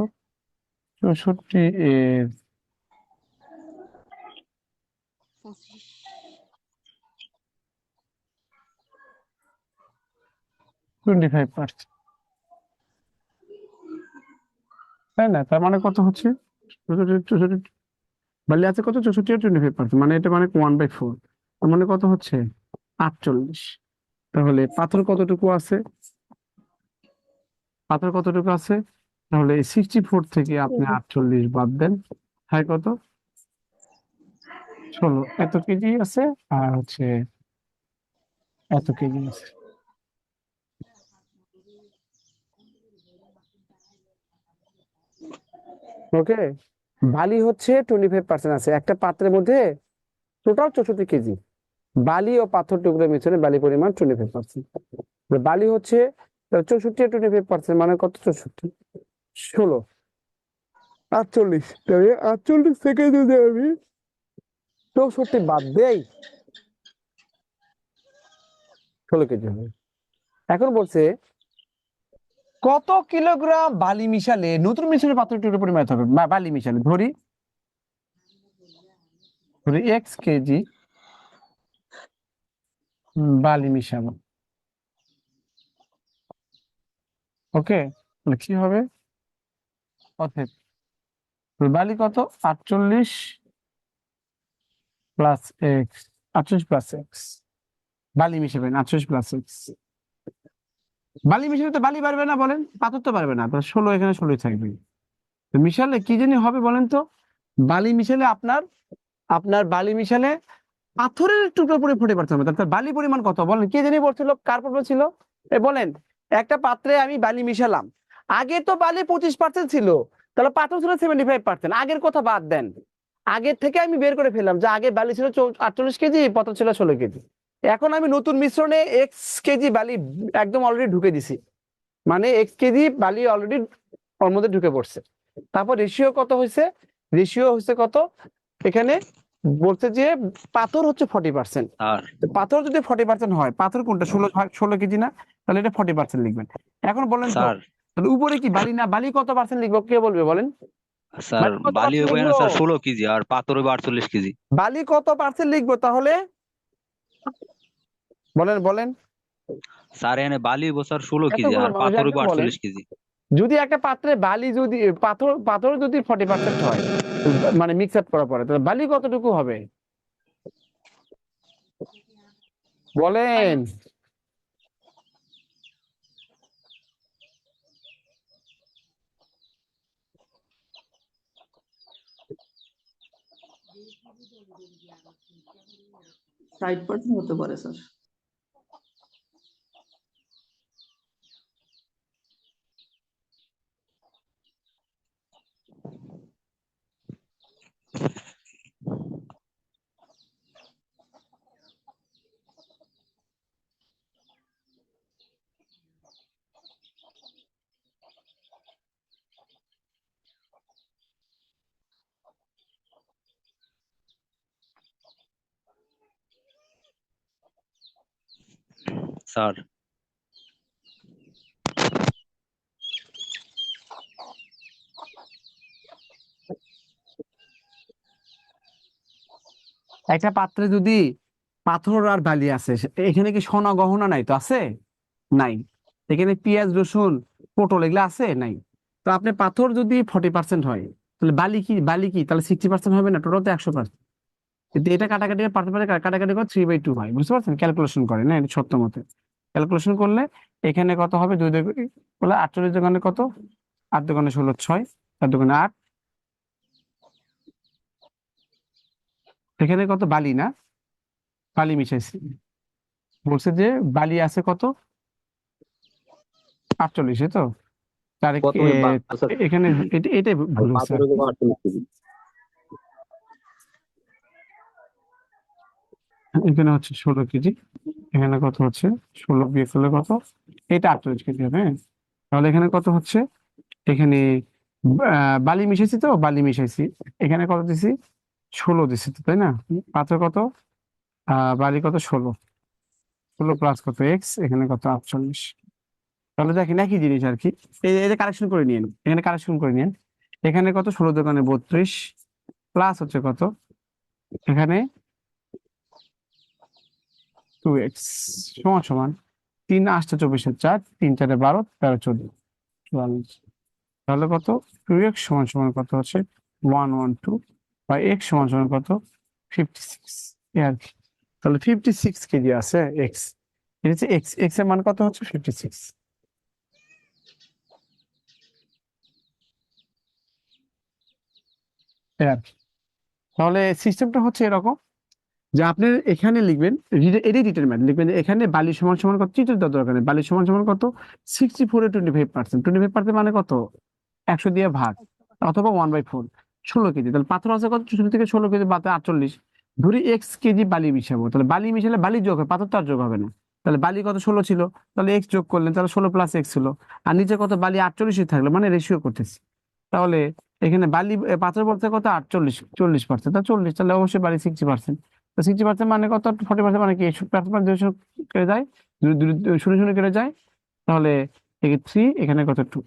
64 এর 25। 25%, তাই না? তার মানে কত হচ্ছে, 64 বালি আছে কত, 64 আর 25%, মানে এটা মানে 1/4, তার মানে কত হচ্ছে 48। তাহলে পাথর কতটুকু আছে, পাথর কতটুকু আছে, তাহলে 64 থেকে আপনি 48 বাদ দেন, হয় কত, 16, এত কেজি আছে, আর হচ্ছে এত কেজি আছে। ওকে, বালি হচ্ছে 25% আছে একটা পাত্রের মধ্যে, টোটাল 64 কেজি। বালি ও পাথর টুকরো মিশ্রণে বালি পরিমাণ 25%, বালি হচ্ছে 64 আর 25% মানে কত, 64, 16, 48, 48 থেকে যদি আমি 64 বাদ দেই 16 কেজি হবে। এখন বলছে কত কিলোগ্রাম বালি মিশালে নতুন মিশ্রণের পাত্রটির পরিমাপ হবে বালি মিশালে ধরি এক্স কেজি বালি মিশাবো। ওকে, কি হবে? অতএব বালি কত? 48 প্লাস এক্স, 48 প্লাস এক্স। বালি মিশাবেন 48 প্লাস এক্স। বালি মিশালে তো বালি পারবে না বলেন, পাথর তো পারবে না, তো 16 এখানে 16 থাকবে। তো মিশালে কি জানি হবে বলেন তো? বালি মিশালে আপনার আপনার বালি মিশালে পাথরের টুকরো পরে ফুটে পারতে হবে। তার বালি পরিমাণ কত বলেন? কে জানি বলছিল, কার প্রশ্ন ছিল? বলেন, একটা পাত্রে আমি বালি মিশালাম, আগে তো বালি 25% ছিল, তাহলে পাথর ছিল 75%। আগের কথা বাদ দেন, আগের থেকে আমি বের করে ফেললাম যে আগে বালি ছিল 48 কেজি, পাথর ছিল 16 কেজি। এখন আমি নতুন মিশ্রণে এক্স কেজি বালি একদম অলরেডি ঢুকে দিছি, মানে এক্স কেজি বালি অলরেডি ওর মধ্যে ঢুকে পড়ছে। তারপর রেশিও কত হয়েছে? রেশিও হচ্ছে কত? এখানে বলছে যে পাথর হচ্ছে 40%। স্যার পাথর যদি 40% হয়, পাথর কোনটা? 16 কেজি না, তাহলে এটা 40% লিখবেন। এখন বলেন তো, স্যার তাহলে উপরে কি বালি না, বালি কত পার্সেন্ট লিখবো? কে বলবে বলেন? স্যার বালি কত বালি পার্সেন্ট হবে না লিখবো? স্যার 16 কেজি, আর পাথর হবে 48 কেজি। বালি কত পার্সেন্ট লিখবো তাহলে? বলেন বলেন। স্যার এখানে বালি হইব স্যার 16 কেজি, এতগুলো আর মানুষ পাথর হইব একদম বলেন, 48 কেজি। যদি একটা পাত্রে বালি যদি পাথর পাথর যদি 40% হয়, মানে মিক্স আপ করার পরে, তাহলে বালি কতটুকু হবে বলেন? ষাট পার্সেন্ট হতে পারে স্যার। স্যার একটা পাত্রে যদি পাথর আর বালি আছে, এখানে কি সোনা গহনা নাই? তো আছে? নাই। এখানে পেঁয়াজ রসুন পটল এগুলো আছে? নাই। তো আপনি পাথর যদি 40% হয়, তাহলে বালি কি? বালি কি তাহলে 60% হবে না? টোটাল তো 100%। কিন্তু এটা কাটাকাটি কাটাকাটি করে 3/2 হয়, বুঝতে পারছেন? ক্যালকুলেশন করে না, এটা সত্য মতে ক্যালকুলেশন করলে এখানে কত হবে? 2 2 বলে 48 দোকানে কত? 8 দোকানে 16, 6, 4 দোকানে 8। এখানে কত? বালি না, বালি মিশাইছি। বলছে যে বালি আছে কত? 48, তো তার এখানে এটাই ভুল হচ্ছে আর কি। এখানে হচ্ছে 16 কেজি, এখানে কত হচ্ছে? 16 বিয়োগ করলে কত? এটা 48 কেজি হবে, হ্যাঁ। তাহলে এখানে কত হচ্ছে? এখানে বালি মিশাইছি, তো বালি মিশাইছি, এখানে কত দিছি? 16 দিছি তো, তাই না? পাথর কত? বালি কত? 16। 16 প্লাস কত এক্স, এখানে কত? 48। তাহলে দেখেন একই জিনিস আর কি। এই কারেকশন করে নিন, এখানে কারেকশন করে নিন। এখানে কত? 16 দোকানে 32 প্লাস হচ্ছে কত? এখানে 2x সমান সমান 3 8 24 4, 3 4 12, 13 14 44। তাহলে কত? 2x সমান সমান কত হচ্ছে? 112 বা x সমান সমান কত? 56। এই আর কি। তাহলে 56 কেজি আছে x। এটা হচ্ছে x, x এর মান কত হচ্ছে? 56। এই আর কি। তাহলে সিস্টেমটা হচ্ছে এরকম যে আপনি এখানে লিখবেন, এটাই ডিটারমেন্ট লিখবেন যে এখানে বালি সমান সমান কত? চিত্র দেওয়ার দরকার নেই। বালি সমান সমান কত? 64 এর 25%। 25% মানে কত? 100 দিয়ে ভাগ, অথবা 1/4, 16 কেজি। তাহলে পাথর আছে কত? 64 থেকে 16 কেজি বাদ 48। ধরি এক্স কেজি বালি মিশাবো, তাহলে বালি মিশালে বালি যোগ হয়, পাথর তো আর যোগ হবে না। তাহলে বালি কত? 16 ছিল, তাহলে এক্স যোগ করলেন, তাহলে 16 প্লাস এক্স ছিল। আর নিচে কত? বালি 48 থাকলো, মানে রেশিও করতেছি। তাহলে এখানে বালি পাথর বলতে কত 48 40%, তা 40, তাহলে অবশ্যই বালি 60%। তো 60% মানে কত, 40% মানে কি 2 কেটে যায়, 0 কেটে যায়, তাহলে থেকে 3, এখানে কত 2,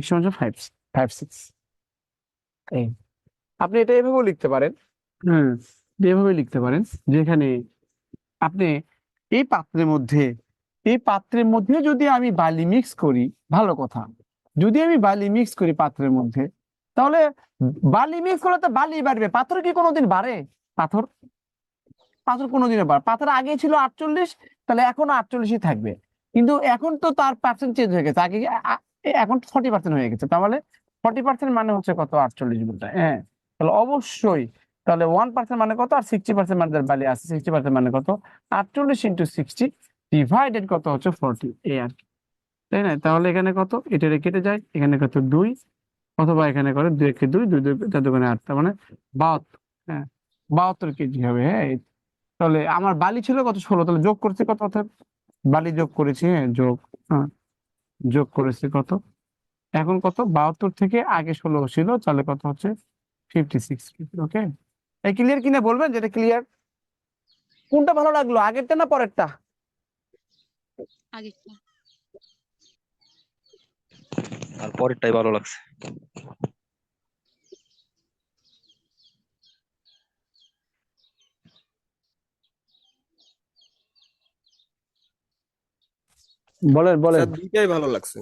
x সমান 5 6 এই। আপনি এটা এভাবেও লিখতে পারেন, হুম, এভাবে লিখতে পারেন, যেখানে আপনি এই পাত্রের মধ্যে যদি আমি বালি মিক্স করি, ভালো কথা, যদি আমি বালি মিক্স করি পাত্রের মধ্যে, তাহলে বালি মিক্স করলে তো বালি বাড়বে, পাথর কি কোনোদিন বাড়ে? পাথর পাথর কোনোদিনও বাড়ে? পাথর আগে ছিল 48, তাহলে এখনো 48ই থাকবে, কিন্তু এখন তো তার পার্সেন্ট চেঞ্জ হয়ে গেছে, আগে এখন 40% হয়ে গেছে, তাহলে 40% মানে হচ্ছে কত, 48 গুণটা, হ্যাঁ, তাহলে অবশ্যই, তাহলে 1% মানে কত, আর 60% মানে তার বালি আছে, 60% মানে কত, 48 × 60 ডিভাইডেড কত হচ্ছে 40, এই আর কি, তাই না? তাহলে এখানে কত, এটা কেটে যায়, এখানে কত 2, অথবা এখানে করে 2 × 2 2 2 4 2 8, তার মানে 72, হ্যাঁ 72 কেজি হবে, হ্যাঁ। তাহলে আমার বালি ছিল কত, 16, তাহলে যোগ করছি কত, অর্থাৎ বালি যোগ করেছি, হ্যাঁ হ্যাঁ, যোগ করেছি কত, এখন কত, 72 থেকে আগে 16 ছিল, তাহলে কত হচ্ছে 56 কেজি। ওকে, এই ক্লিয়ার কিনা বলবেন, যেটা ক্লিয়ার? কোনটা ভালো লাগলো, আগেরটা না পরেরটা? আগেরটা। আর পরেরটাই ভালো লাগছে। বলেন বলেন। স্যার দুইটাই ভালো লাগছে।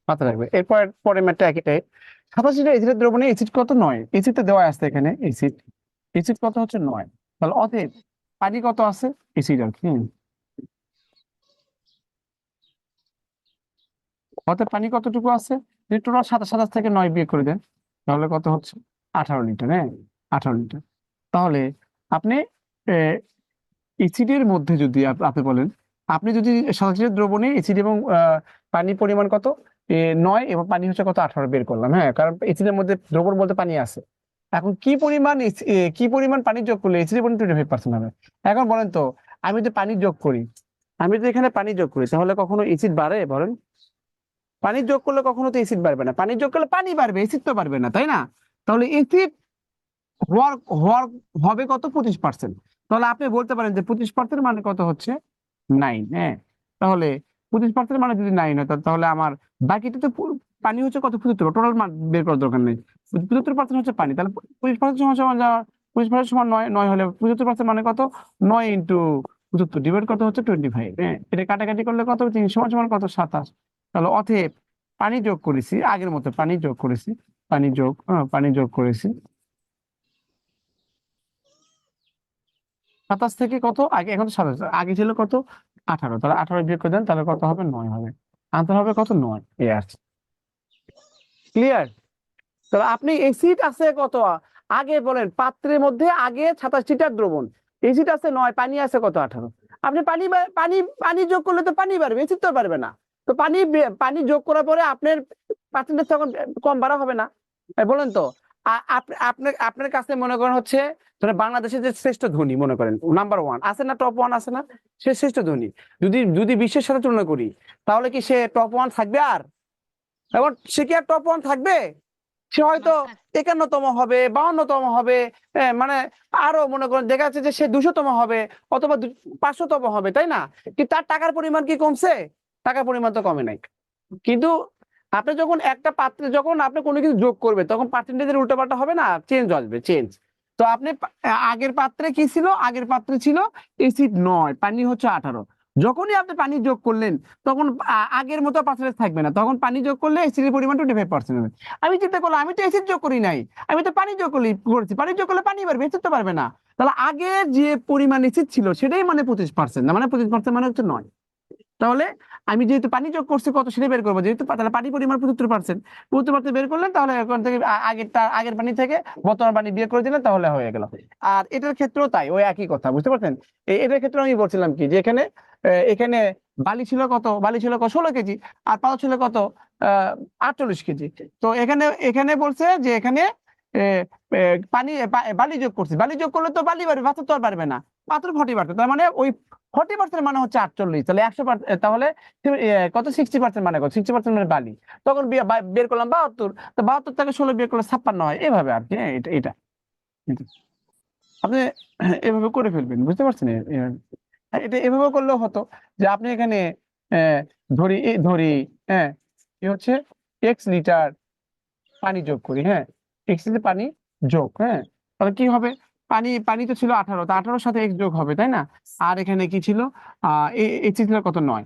মাথায় রাখবে, এরপর পরের ম্যাটটা একই টাইপ। 87 এসিডের দ্রবণে এসিড কত, 9, এসিডটা দেওয়া আছে এখানে, এসিড কত হচ্ছে 9, তাহলে অতএব পানি কত আছে, এসিড আর কি, অতএব পানি কতটুকু আছে, যদি টোটাল 27 থেকে 9 বিয়োগ করে দেন, তাহলে কত হচ্ছে 18 লিটার, হ্যাঁ 18 লিটার। তাহলে আপনি এসিডের মধ্যে যদি আপনি বলেন, আপনি যদি সাধারণ দ্রবণে এসিড এবং পানির পরিমাণ কত, 9 এবং পানি হচ্ছে কত 18 বের করলাম, হ্যাঁ, কারণ এসিডের মধ্যে দ্রবণ বলতে পানি আছে। এখন কি পরিমাণ পানি যোগ করলে এসিডের পরিমাণ 25% হবে? এখন বলেন তো, আমি যদি পানি যোগ করি, এখানে পানি যোগ করি, তাহলে কখনো এসিড বাড়ে বলেন? পানি যোগ করলে কখনো তো এসিড বাড়বে না, পানি যোগ করলে পানি বাড়বে, এসিড তো বাড়বে না, তাই না? তাহলে এসিড হওয়ার হওয়ার হবে কত, 25%। তাহলে আপনি বলতে পারেন যে 25% মানে কত হচ্ছে 9, হ্যাঁ। তাহলে 25% মানে যদি 9 হয়, তাহলে আমার বাকিটা তো পানি হচ্ছে কত, 75, টোটাল মান বের করার দরকার নেই, 75% হচ্ছে পানি, তাহলে 25% সমান সমান 25% সমান 9, 9 হলে 75% মানে কত, 9 × 75 ডিভাইড কত হচ্ছে 25, হ্যাঁ। এটা কাটাকাটি করলে কত, 3 সমান সমান কত, 27। তাহলে অতএব পানি যোগ করেছি, আগের মতো পানি যোগ করেছি, পানি যোগ করেছি 27 থেকে কত আগে, এখন তো 27, আগে ছিল কত 18, তাহলে 18 বিয়োগ করে দেন, তাহলে কত হবে, 9 হবে, আনসার হবে কত, 9, এই আর ক্লিয়ার। তাহলে আপনি এসিড আছে কত, আগে বলেন, পাত্রের মধ্যে আগে 27 লিটার দ্রবণ, এসিড আছে 9, পানি আছে কত 18, আপনি পানি যোগ করলে তো পানি বাড়বে, এসিড তো বাড়বে না, তো পানি যোগ করার পরে আপনার পার্সেন্টেজ তখন কম বাড়া হবে না, বলেন তো। আপনার কাছে মনে করেন হচ্ছে, বাংলাদেশের যে শ্রেষ্ঠ ধনী মনে করেন নাম্বার 1 আছে না, টপ 1 আছে না, সে শ্রেষ্ঠ ধনী, যদি বিশ্বের সাথে তুলনা করি, তাহলে কি সে টপ 1 থাকবে? আর এবং সে কি আর টপ 1 থাকবে? সে হয়তো না স্যার। 51তম হবে, 52তম হবে, মানে আরো মনে করেন দেখা যাচ্ছে যে সে 200তম হবে, অথবা 500তম হবে, তাই না? কিন্তু তার টাকার পরিমাণ কি কমছে? টাকার পরিমাণ তো কমে নাই। কিন্তু আপনি যখন একটা পাত্রে যখন আপনি কোনো কিছু যোগ করবে, তখন পার্সেন্টেজের উল্টোপাল্টা হবে না, চেঞ্জ আসবে, চেঞ্জ। তো আপনি আগের পাত্রে কি ছিল, আগের পাত্রে ছিল এসিড 9, পানি হচ্ছে 18, যখনই আপনি পানি যোগ করলেন, তখন আগের মতো পার্সেন্টেজ থাকবে না, তখন পানি যোগ করলে এসিডের পরিমাণ 25% হবে। আমি চিন্তা করলাম, আমি তো এসিড যোগ করি নাই, আমি তো পানি যোগ করেছি, পানি যোগ করলে পানি বাড়বে, এসিড তো পারবে না, তাহলে আগে যে পরিমাণ এসিড ছিল সেটাই মানে 25%, না মানে 25% মানে হচ্ছে 9। তাহলে আমি যেহেতু পানি যোগ করছি কত সেটা বের করবো, যেহেতু তাহলে পানি পরিমাণ 75%, 75% বের করলেন, তাহলে এখন থেকে আগের পানি থেকে বর্তমান পানি বিয়োগ করে দিলেন, তাহলে হয়ে গেল। আর এটার ক্ষেত্রেও তাই, ওই একই কথা, বুঝতে পারছেন? এটার ক্ষেত্রে আমি বলছিলাম কি, যে এখানে এখানে বালি ছিল কত, 16 কেজি, আর পাথর ছিল কত, 48 কেজি। তো এখানে এখানে বলছে যে এখানে বালি যোগ করছি, বালি যোগ করলে তো বালি বাড়বে, পাথর তো আর বাড়বে না, পাথর 40%, তার মানে ওই 40% মানে হচ্ছে 48, তাহলে 100%, তাহলে কত 60% মানে কত, 60% মানে বালি। তখন বের করলাম 72, তো 72 থেকে 16 বের করলে 56 হয়, এভাবে আর কি। হ্যাঁ, এটা আপনি এভাবে করে ফেলবেন, বুঝতে পারছেন? এটা এভাবে করলেও হতো, যে আপনি এখানে আহ, ধরি, হ্যাঁ, কি হচ্ছে, x লিটার পানি যোগ করি, হ্যাঁ, x লিটার পানি যোগ, হ্যাঁ, তাহলে কি হবে, পানি তো ছিল 18, তা 18 সাথে x যোগ হবে, তাই না? আর এখানে কি ছিল, x ছিল কত, 9,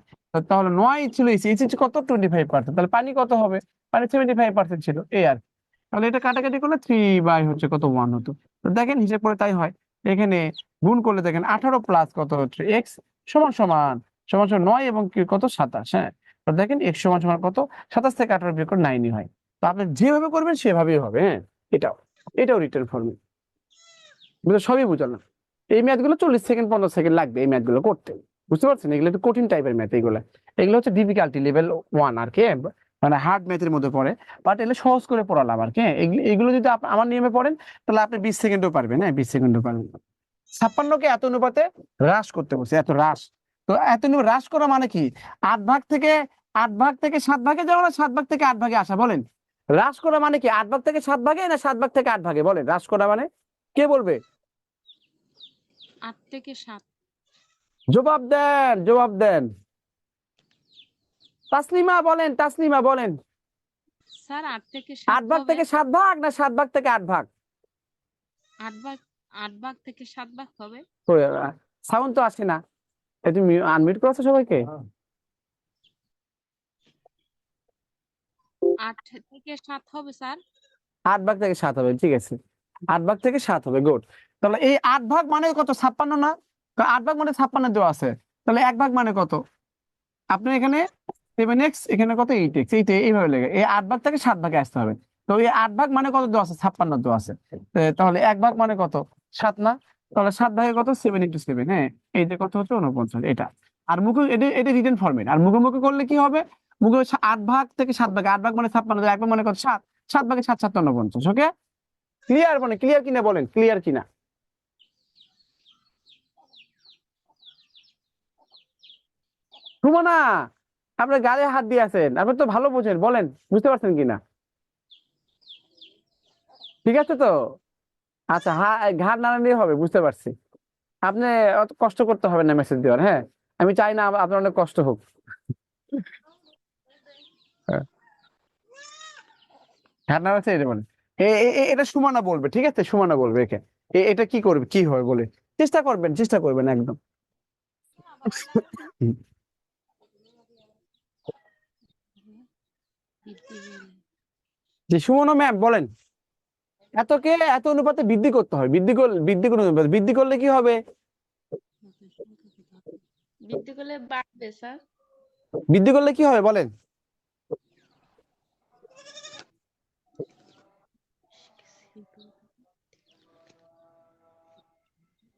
তাহলে 9 ছিল x কত, 25%, তাহলে পানি কত হবে, পানি 75% ছিল, এই আর কি। তাহলে এটা কাটাকাটি করলে 3 বাই হচ্ছে কত, 1 হতো। তো দেখেন হিসেব করে তাই হয়। এখানে গুণ করলে দেখেন 18 প্লাস কত হচ্ছে এক্স সমান সমান সমান সমান 9 এবং কি কত, 27। হ্যাঁ, তো দেখেন এক্স সমান সমান কত, 27 থেকে 18 বিয়োগ করে 9 হয়। তো আপনি যেভাবে করবেন সেভাবেই হবে। হ্যাঁ, এটাও রিটার্ন ফর্মুলা, সবই বুঝালাম। এই ম্যাথ গুলো 40 সেকেন্ড 15 সেকেন্ড লাগবে এই ম্যাথ গুলো করতে, বুঝতে পারছেন? এগুলো একটু কঠিন টাইপের ম্যাথ, এগুলো হচ্ছে ডিফিকাল্টি লেভেল 1 আর কি, মানে হার্ড ম্যাথের মধ্যে পড়ে। বাট এগুলো সহজ করে পড়ালাম আর কি। এগুলো যদি আমার নিয়মে পড়েন, তাহলে আপনি 20 সেকেন্ডও পারবেন। হ্যাঁ, 20 সেকেন্ডও পারবেন। 56কে এত অনুপাতে হ্রাস করতে বলছে, এত হ্রাস। তো এত হ্রাস করা মানে কি, 8 ভাগ থেকে 7 ভাগে যাওয়া, না 7 ভাগ থেকে 8 ভাগে আসা, বলেন? হ্রাস করা মানে কি, 8 ভাগ থেকে 7 ভাগে, না 7 ভাগ থেকে 8 ভাগে, বলেন? হ্রাস করা মানে কে বলবে? 8 থেকে 7। জবাব দেন, জবাব দেন। তাসলিমা বলেন, তাসলিমা বলেন। স্যার 8 থেকে 8 7 ভাগ হবে। থেকে 7 ভাগ, না 7 ভাগ থেকে 8 ভাগ? 8 ভাগ 8 ভাগ থেকে 7 ভাগ হবে। সাউন্ড তো আসে না, তুমি আনমিউট করেছো সবাইকে? 8 থেকে 7 হবে স্যার। 8 ভাগ থেকে 7 হবে, ঠিক আছে, 8 ভাগ থেকে 7 হবে, গুড। তাহলে এই 8 ভাগ মানে কত, 56 না? 8 ভাগ মানে 56 দেওয়া আছে, তাহলে 1 ভাগ মানে কত? আপনি এখানে 7x, এখানে কত 8x, এইভাবে লেগে এই 8 ভাগ থেকে 7 ভাগে আসতে হবে। তো এই 8 ভাগ মানে কত দেওয়া আছে, 56 দেওয়া আছে। তাহলে 1 ভাগ মানে কত, 7 না? তাহলে 7 ভাগে কত, 7 × 7, হ্যাঁ, এইটা কত হচ্ছে 49, এটা। আর মুখে এটা রিটেন ফরম্যাট। আর মুখে মুখে করলে কি হবে, মুখে 8 ভাগ থেকে 7 ভাগে, 8 ভাগ মানে 56, 1 ভাগ মানে কত, 7, 7 ভাগে 7, 7 49। ওকে, ক্লিয়ার? মানে ক্লিয়ার কিনা বলেন, ক্লিয়ার কিনা? সুমনা, আপনার গায়ে হাত দিয়ে আছেন, আপনি তো ভালো বোঝেন, বলেন বুঝতে পারছেন কিনা? ঠিক আছে তো? আচ্ছা, ঘাড় নাড়ালেই হবে, বুঝতে পারছি। আপনি অত কষ্ট করতে হবে না মেসেজ দেওয়ার। হ্যাঁ, আমি চাই না আপনার অনেক কষ্ট হোক। হ্যাঁ, ঘাড় নাড়াচ্ছে, এটা বলেন। এটা সুমনা বলবে, ঠিক আছে, সুমনা বলবে একে। এটা কি করবে, কি হয় বলে, চেষ্টা করবেন একদম। যে সুমনা ম্যাম বলেন, এত অনুপাতে বৃদ্ধি করতে হয়, বৃদ্ধি করলে কি হবে, বৃদ্ধি করলে বাড়বে স্যার। বৃদ্ধি করলে কি হবে বলেন?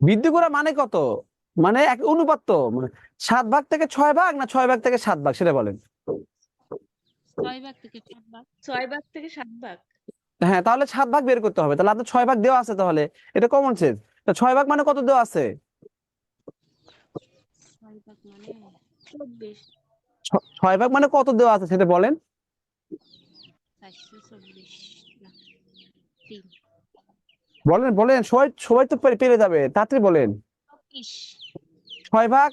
বৃদ্ধি করা মানে কত, মানে এক অনুপাত তো, মানে 7 ভাগ থেকে 6 ভাগ, না 6 ভাগ থেকে 7 ভাগ, সেটা বলেন। 6 ভাগ থেকে 7 ভাগ। 6 ভাগ থেকে 7 ভাগ। হ্যাঁ, তাহলে 7 ভাগ বের করতে হবে, তাহলে আপনার 6 ভাগ দেওয়া আছে, তাহলে এটা কমন সেন্স। 6 ভাগ মানে কত দেওয়া আছে, 6 ভাগ মানে 24। 6 ভাগ মানে কত দেওয়া আছে সেটা বলেন। 424 না 3। বলেন বলেন, সবাই সবাই তো পেরে যাবে, তাড়াতাড়ি বলেন। 24। 6 ভাগ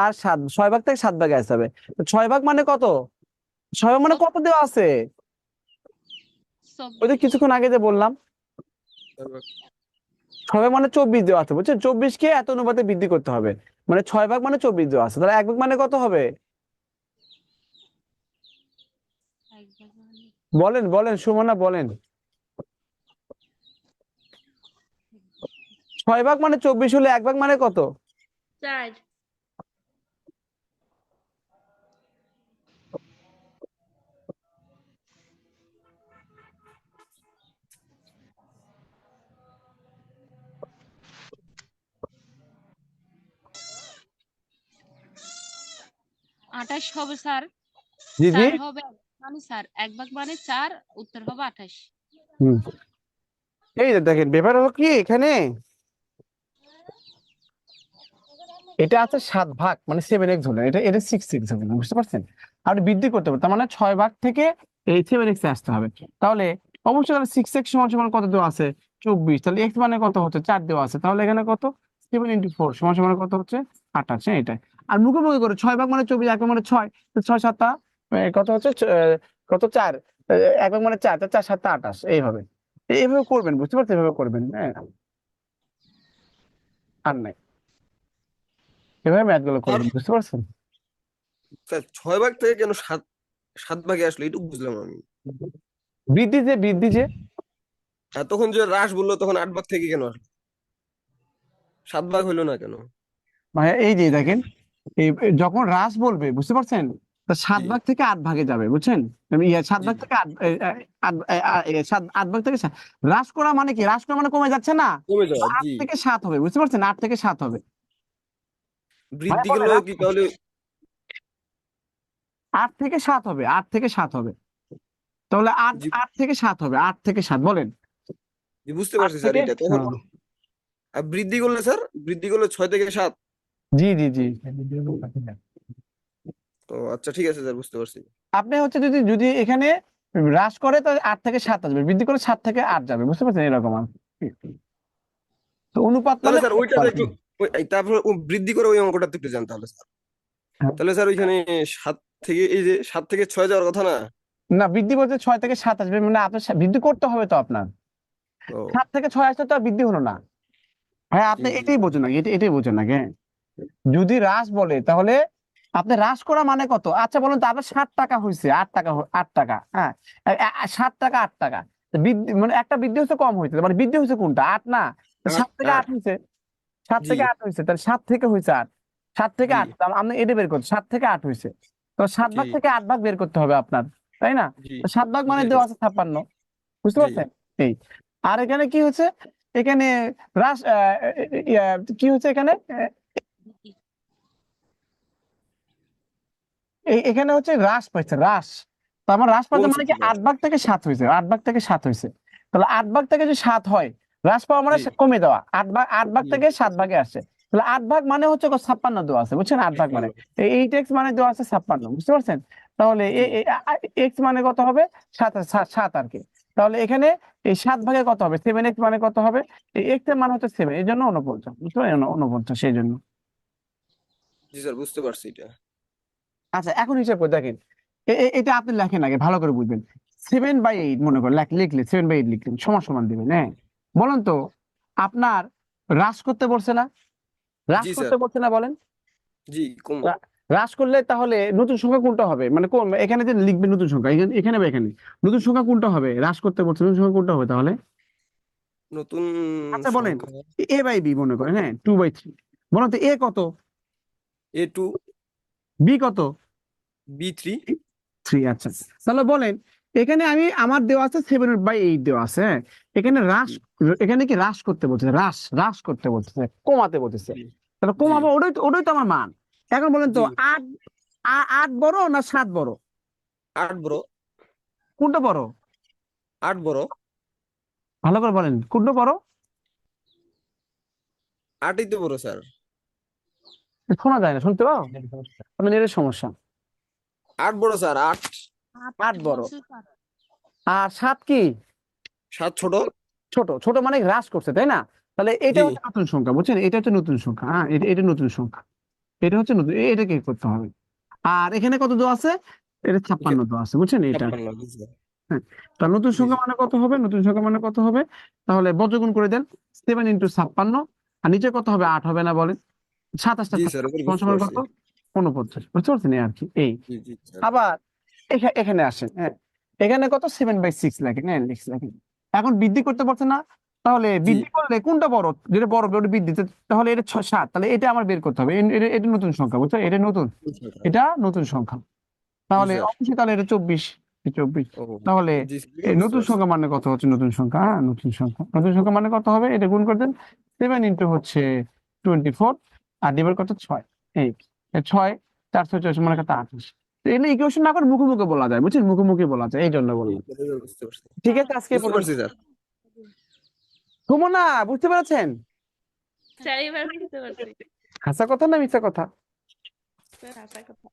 আর 7, 6 ভাগ থেকে 7 ভাগে আসতে হবে। 6 ভাগ মানে কত, 6 ভাগ মানে কত দেওয়া আছে, ওই যে 24। কিছুক্ষণ আগে যে বললাম, 6 ভাগ মানে 24 দেওয়া আছে, বুঝছেন? 24কে এত অনুপাতে বৃদ্ধি করতে হবে, মানে 6 ভাগ মানে 24 দেওয়া আছে, তাহলে 1 ভাগ মানে কত হবে, 1 ভাগ মানে বলেন বলেন সুমনা বলেন। 6 ভাগ মানে 24 হলে 1 ভাগ মানে কত? 4। 28 হবে স্যার। জি জি 4 হবে মানে স্যার 1 ভাগ মানে 4, উত্তর হবে 28। হুম। এই যে দেখেন ব্যাপার হলো কি এখানে এটা আছে 7 ভাগ মানে 7x হলো, এটা এটা 6x হবে না, বুঝতে পারছেন? আপনি বৃদ্ধি করতে পারবেন, তার মানে 6 ভাগ থেকে এই 7x এ আসতে হবে। তাহলে অবশ্যই তাহলে 6x সমান সমান কত দেওয়া আছে? 24। তাহলে x মানে কত হচ্ছে? 4 দেওয়া আছে। তাহলে এখানে কত? 7 × 4 সমান সমান কত হচ্ছে? 28। হ্যাঁ এটাই। আর মুখোমুখি করে 6 ভাগ মানে 24, 1 ভাগ মানে 6, 6 7 কত হচ্ছে? কত 4, 1 ভাগ মানে 4, 4 7 28 এইভাবে। এইভাবে করবেন, বুঝতে পারছেন? এইভাবে করবেন, হ্যাঁ। আর নাই, এভাবে ম্যাথ গুলো স্যার করবেন, বুঝতে পারছেন? স্যার 6 ভাগ থেকে কেন 7 ভাগে আসলো এটুকু বুঝলাম আমি। বৃদ্ধি যে আর তখন যে হ্রাস বললো তখন 8 ভাগ থেকে কেন আসলো? 7 ভাগ হইলো না কেন? মানে এই যে দেখেন, যখন হ্রাস বলবে, বুঝতে পারছেন? তা 7 ভাগ থেকে 8 ভাগে যাবে, বুঝছেন? 7 জি ভাগ থেকে 8 ভাগ থেকে হ্রাস করা মানে কি? হ্রাস করা মানে কমে যাচ্ছে না? কমে যাওয়া, 8 জি। থেকে 7 হবে, বুঝতে পারছেন? 8 থেকে 7 হবে। বৃদ্ধি বলেন, গুলো কি তাহলে? 8 থেকে 7 হবে, 8 থেকে 7 হবে। তাহলে 8 জি 8 থেকে 7 হবে, 8 থেকে 7 বলেন। জি, বুঝতে 8 পারছি স্যার থেকে এটা তখন। হ্যাঁ। আর বৃদ্ধি করলে স্যার, বৃদ্ধি করলে 6 থেকে 7। জি জি জি ও আচ্ছা, ঠিক আছে স্যার, বুঝতে পারছি। আপনি হচ্ছে যদি যদি এখানে হ্রাস করে তাহলে 8 থেকে 7 আসবে, বৃদ্ধি করে 7 থেকে 8 যাবে, বুঝতে পারছেন? এরকম আর কি। তো অনুপাত তাহলে মানে স্যার ওইটাতে একটু তারপর বৃদ্ধি করে ওই অঙ্কটা একটু জানতে হবে স্যার। হ্যাঁ। তাহলে স্যার ওইখানে 7 থেকে, এই যে 7 থেকে 6 যাওয়ার কথা না? না, বৃদ্ধি বলতে 6 থেকে 7 আসবে, মানে আপনার বৃদ্ধি করতে হবে তো আপনার। ও 7 থেকে 6 আসলে তো আর বৃদ্ধি হলো না। হ্যাঁ, জি আপনি জি এটাই বোঝেন না, এটাই বোঝেন না, হ্যাঁ। যদি হ্রাস বলে তাহলে আপনি হ্রাস করা মানে কত? আচ্ছা বলুন তো, আপনার 60 টাকা হয়েছে, 8 টাকা, 8 টাকা, হ্যাঁ। 7 টাকা 8 টাকা, তো বৃদ্ধি মানে একটা বৃদ্ধি হচ্ছে, কম হয়েছে, মানে বৃদ্ধি হয়েছে কোনটা? 8 না? 8 7 থেকে 8 8 হয়েছে, 7 জি থেকে 8 হয়েছে, তাহলে 7 থেকে হয়েছে 8, 7 থেকে জি 8, আপনি এটা বের করতে 7 থেকে 8 হয়েছে, তো 7 জি ভাগ থেকে 8 ভাগ বের করতে হবে আপনার, তাই না? জি 7 ভাগ মানে জি দেওয়া স্যার, আছে 56, বুঝতে জি পারছেন? এই আর এখানে কি হচ্ছে? এখানে হ্রাস কি হচ্ছে এখানে? এখানে হচ্ছে হ্রাস পাইছে, হ্রাস। তো আমার হ্রাস পাইছে কমছে মানে কি সেটা। 8 ভাগ থেকে 7 হয়েছে, 8 ভাগ থেকে 7 হয়েছে। তাহলে 8 ভাগ থেকে যদি 7 হয়, হ্রাস পাওয়া মানে জি কমে দেওয়া। 8 ভাগ জি থেকে 7 ভাগে আসছে। তাহলে 8 ভাগ মানে হচ্ছে 56 দেওয়া আছে, বুঝছেন? 8 ভাগ মানে 56, 8x মানে দেওয়া আছে 56, বুঝতে পারছেন? তাহলে জি এক্স মানে কত হবে? 7 আর কি। তাহলে এখানে এই 7 ভাগে কত হবে? 7x মানে কত হবে? এই x এর মান হচ্ছে 7, এই জন্য 49, বুঝতে পারছেন? 49 সেই জন্য। জি স্যার, বুঝতে পারছি এটা। আচ্ছা, এখন হিসাব করে দেখেন, এটা আপনি লেখেন আগে, ভালো করে বুঝবেন। 7/8 মনে করেন লিখলে 7/8 লিখলেন, সমান সমান দিবেন, হ্যাঁ। বলেন তো, আপনার হ্রাস করতে বলছে না? হ্রাস জি স্যার, করতে বলছে না, বলেন। জি কম। হ্রাস করলে তাহলে নতুন সংখ্যা কোনটা হবে? মানে কোন, এখানে যে লিখবেন নতুন সংখ্যা, এখানে বা এখানে নতুন সংখ্যা কোনটা হবে? হ্রাস করতে বলছে, নতুন সংখ্যা কোনটা হবে তাহলে? নতুন আচ্ছা বলেন, সংখ্যা a/b মনে করেন, হ্যাঁ, 2/3। বলেন তো, a কত, A2 b কত? B3। 3। আচ্ছা, তাহলে বলেন, এখানে আমি আমার দেওয়া আছে 7/8 দেওয়া আছে, হ্যাঁ। এখানে হ্রাস, এখানে কি হ্রাস করতে বলছে? হ্রাস হ্রাস করতে বলতেছে, কমাতে বলতেছে। জি তাহলে জি কমাবো, ওটাই তো আমার মান। এখন বলেন তো, জি 8 8 বড় না 7 বড়? 8 বড়, কোনটা বড়? 8 বড়। ভালো করে বলেন, কোনটা বড়? 8ই তো বড় স্যার। শোনা যায় না, শুনতে পাও? আপনার নেটের সমস্যা। 8 বড় স্যার, 8। 8 বড়, বলছে স্যার। আর 7 কি? 7 ছোট। ছোট। ছোট মানে হ্রাস করছে, তাই না? তাহলে এটা জি হচ্ছে নতুন সংখ্যা, বুঝছেন? এটা হচ্ছে নতুন সংখ্যা, হ্যাঁ। এটা নতুন সংখ্যা, এটা হচ্ছে নতুন, এটা কি করতে হবে? আর এখানে কত দেওয়া আছে? এটা 56 দেওয়া আছে, বুঝছেন? এটা, 56, জি স্যার, হ্যাঁ। তা নতুন জি সংখ্যা মানে কত হবে? নতুন সংখ্যা মানে কত হবে? তাহলে বজ্রগুণ করে দেন, 7 × 56, আর নিচে কত হবে? 8 হবে না, বলেন? 27টা জি স্যার, 56 এবার সমান বুঝতে সমান পারছি। কত? 49, বুঝতে পারছেন? এই আর কি, এই। জি জি স্যার, আবার এখানে আসেন, হ্যাঁ। এখানে কত? 7/6 লেখেন, হ্যাঁ, লেখেন। এখন বৃদ্ধি করতে পারছে না? তাহলে জি বৃদ্ধি করলে কোনটা বড়? যেটা বড়, ওটা বৃদ্ধি, তাহলে এটা 7, তাহলে এটা আমার বের করতে হবে। এটা নতুন সংখ্যা, বুঝছো? এটা নতুন, এটা নতুন সংখ্যা। জি তাহলে স্যার। অবশ্যই তাহলে এটা 24, 24। ও তাহলে জি স্যার, এবার এই বুঝতে নতুন পারছি। সংখ্যা মানে কত হচ্ছে? নতুন সংখ্যা, হ্যাঁ, নতুন সংখ্যা, নতুন সংখ্যা মানে কত হবে? এটা গুণ করে দেন, 7 × হচ্ছে 24, আর ডিভাইড কত? 6, এই 6। 424 মানে কত 28। তো এগুলো ইকুয়েশন না করে মুখে বলা যায়, বুঝছেন, মুখে বলা যায়, এই জন্য বললাম। বুঝতে পারছি ঠিক আছে, আজকে এই বুঝতে পর্যন্ত। পারছি স্যার। সুমনা, বুঝতে পেরেছেন? স্যার এবার বুঝতে পারছি। হাসা কথা না মিথ্যা কথা? স্যার আশা কথা।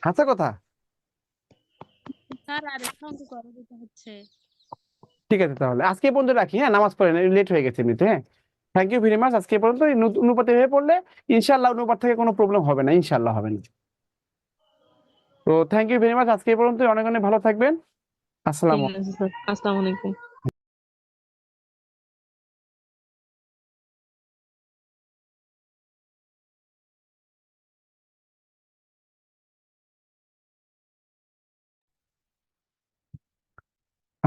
হাসা কথা। স্যার আরেকটা অঙ্ক করে দিতে হচ্ছে। ঠিক আছে, তাহলে আজকে এই পর্যন্ত রাখি, হ্যাঁ, নামাজ পড়েন, লেট হয়ে গেছে এমনিতে, হ্যাঁ। Thank you very much. আজকে এই পর্যন্ত। এই অনুপাতে হয়ে পড়লে ইনশাল্লাহ অনুপাত থেকে কোনো প্রবলেম হবে না, ইনশাল্লাহ হবে না। তো থ্যাংক ইউ ভেরি মাচ। আজকে এই পর্যন্ত। অনেক অনেক ভালো থাকবেন। আসসালামু ঠিক আছে স্যার, আসসালামু আলাইকুম।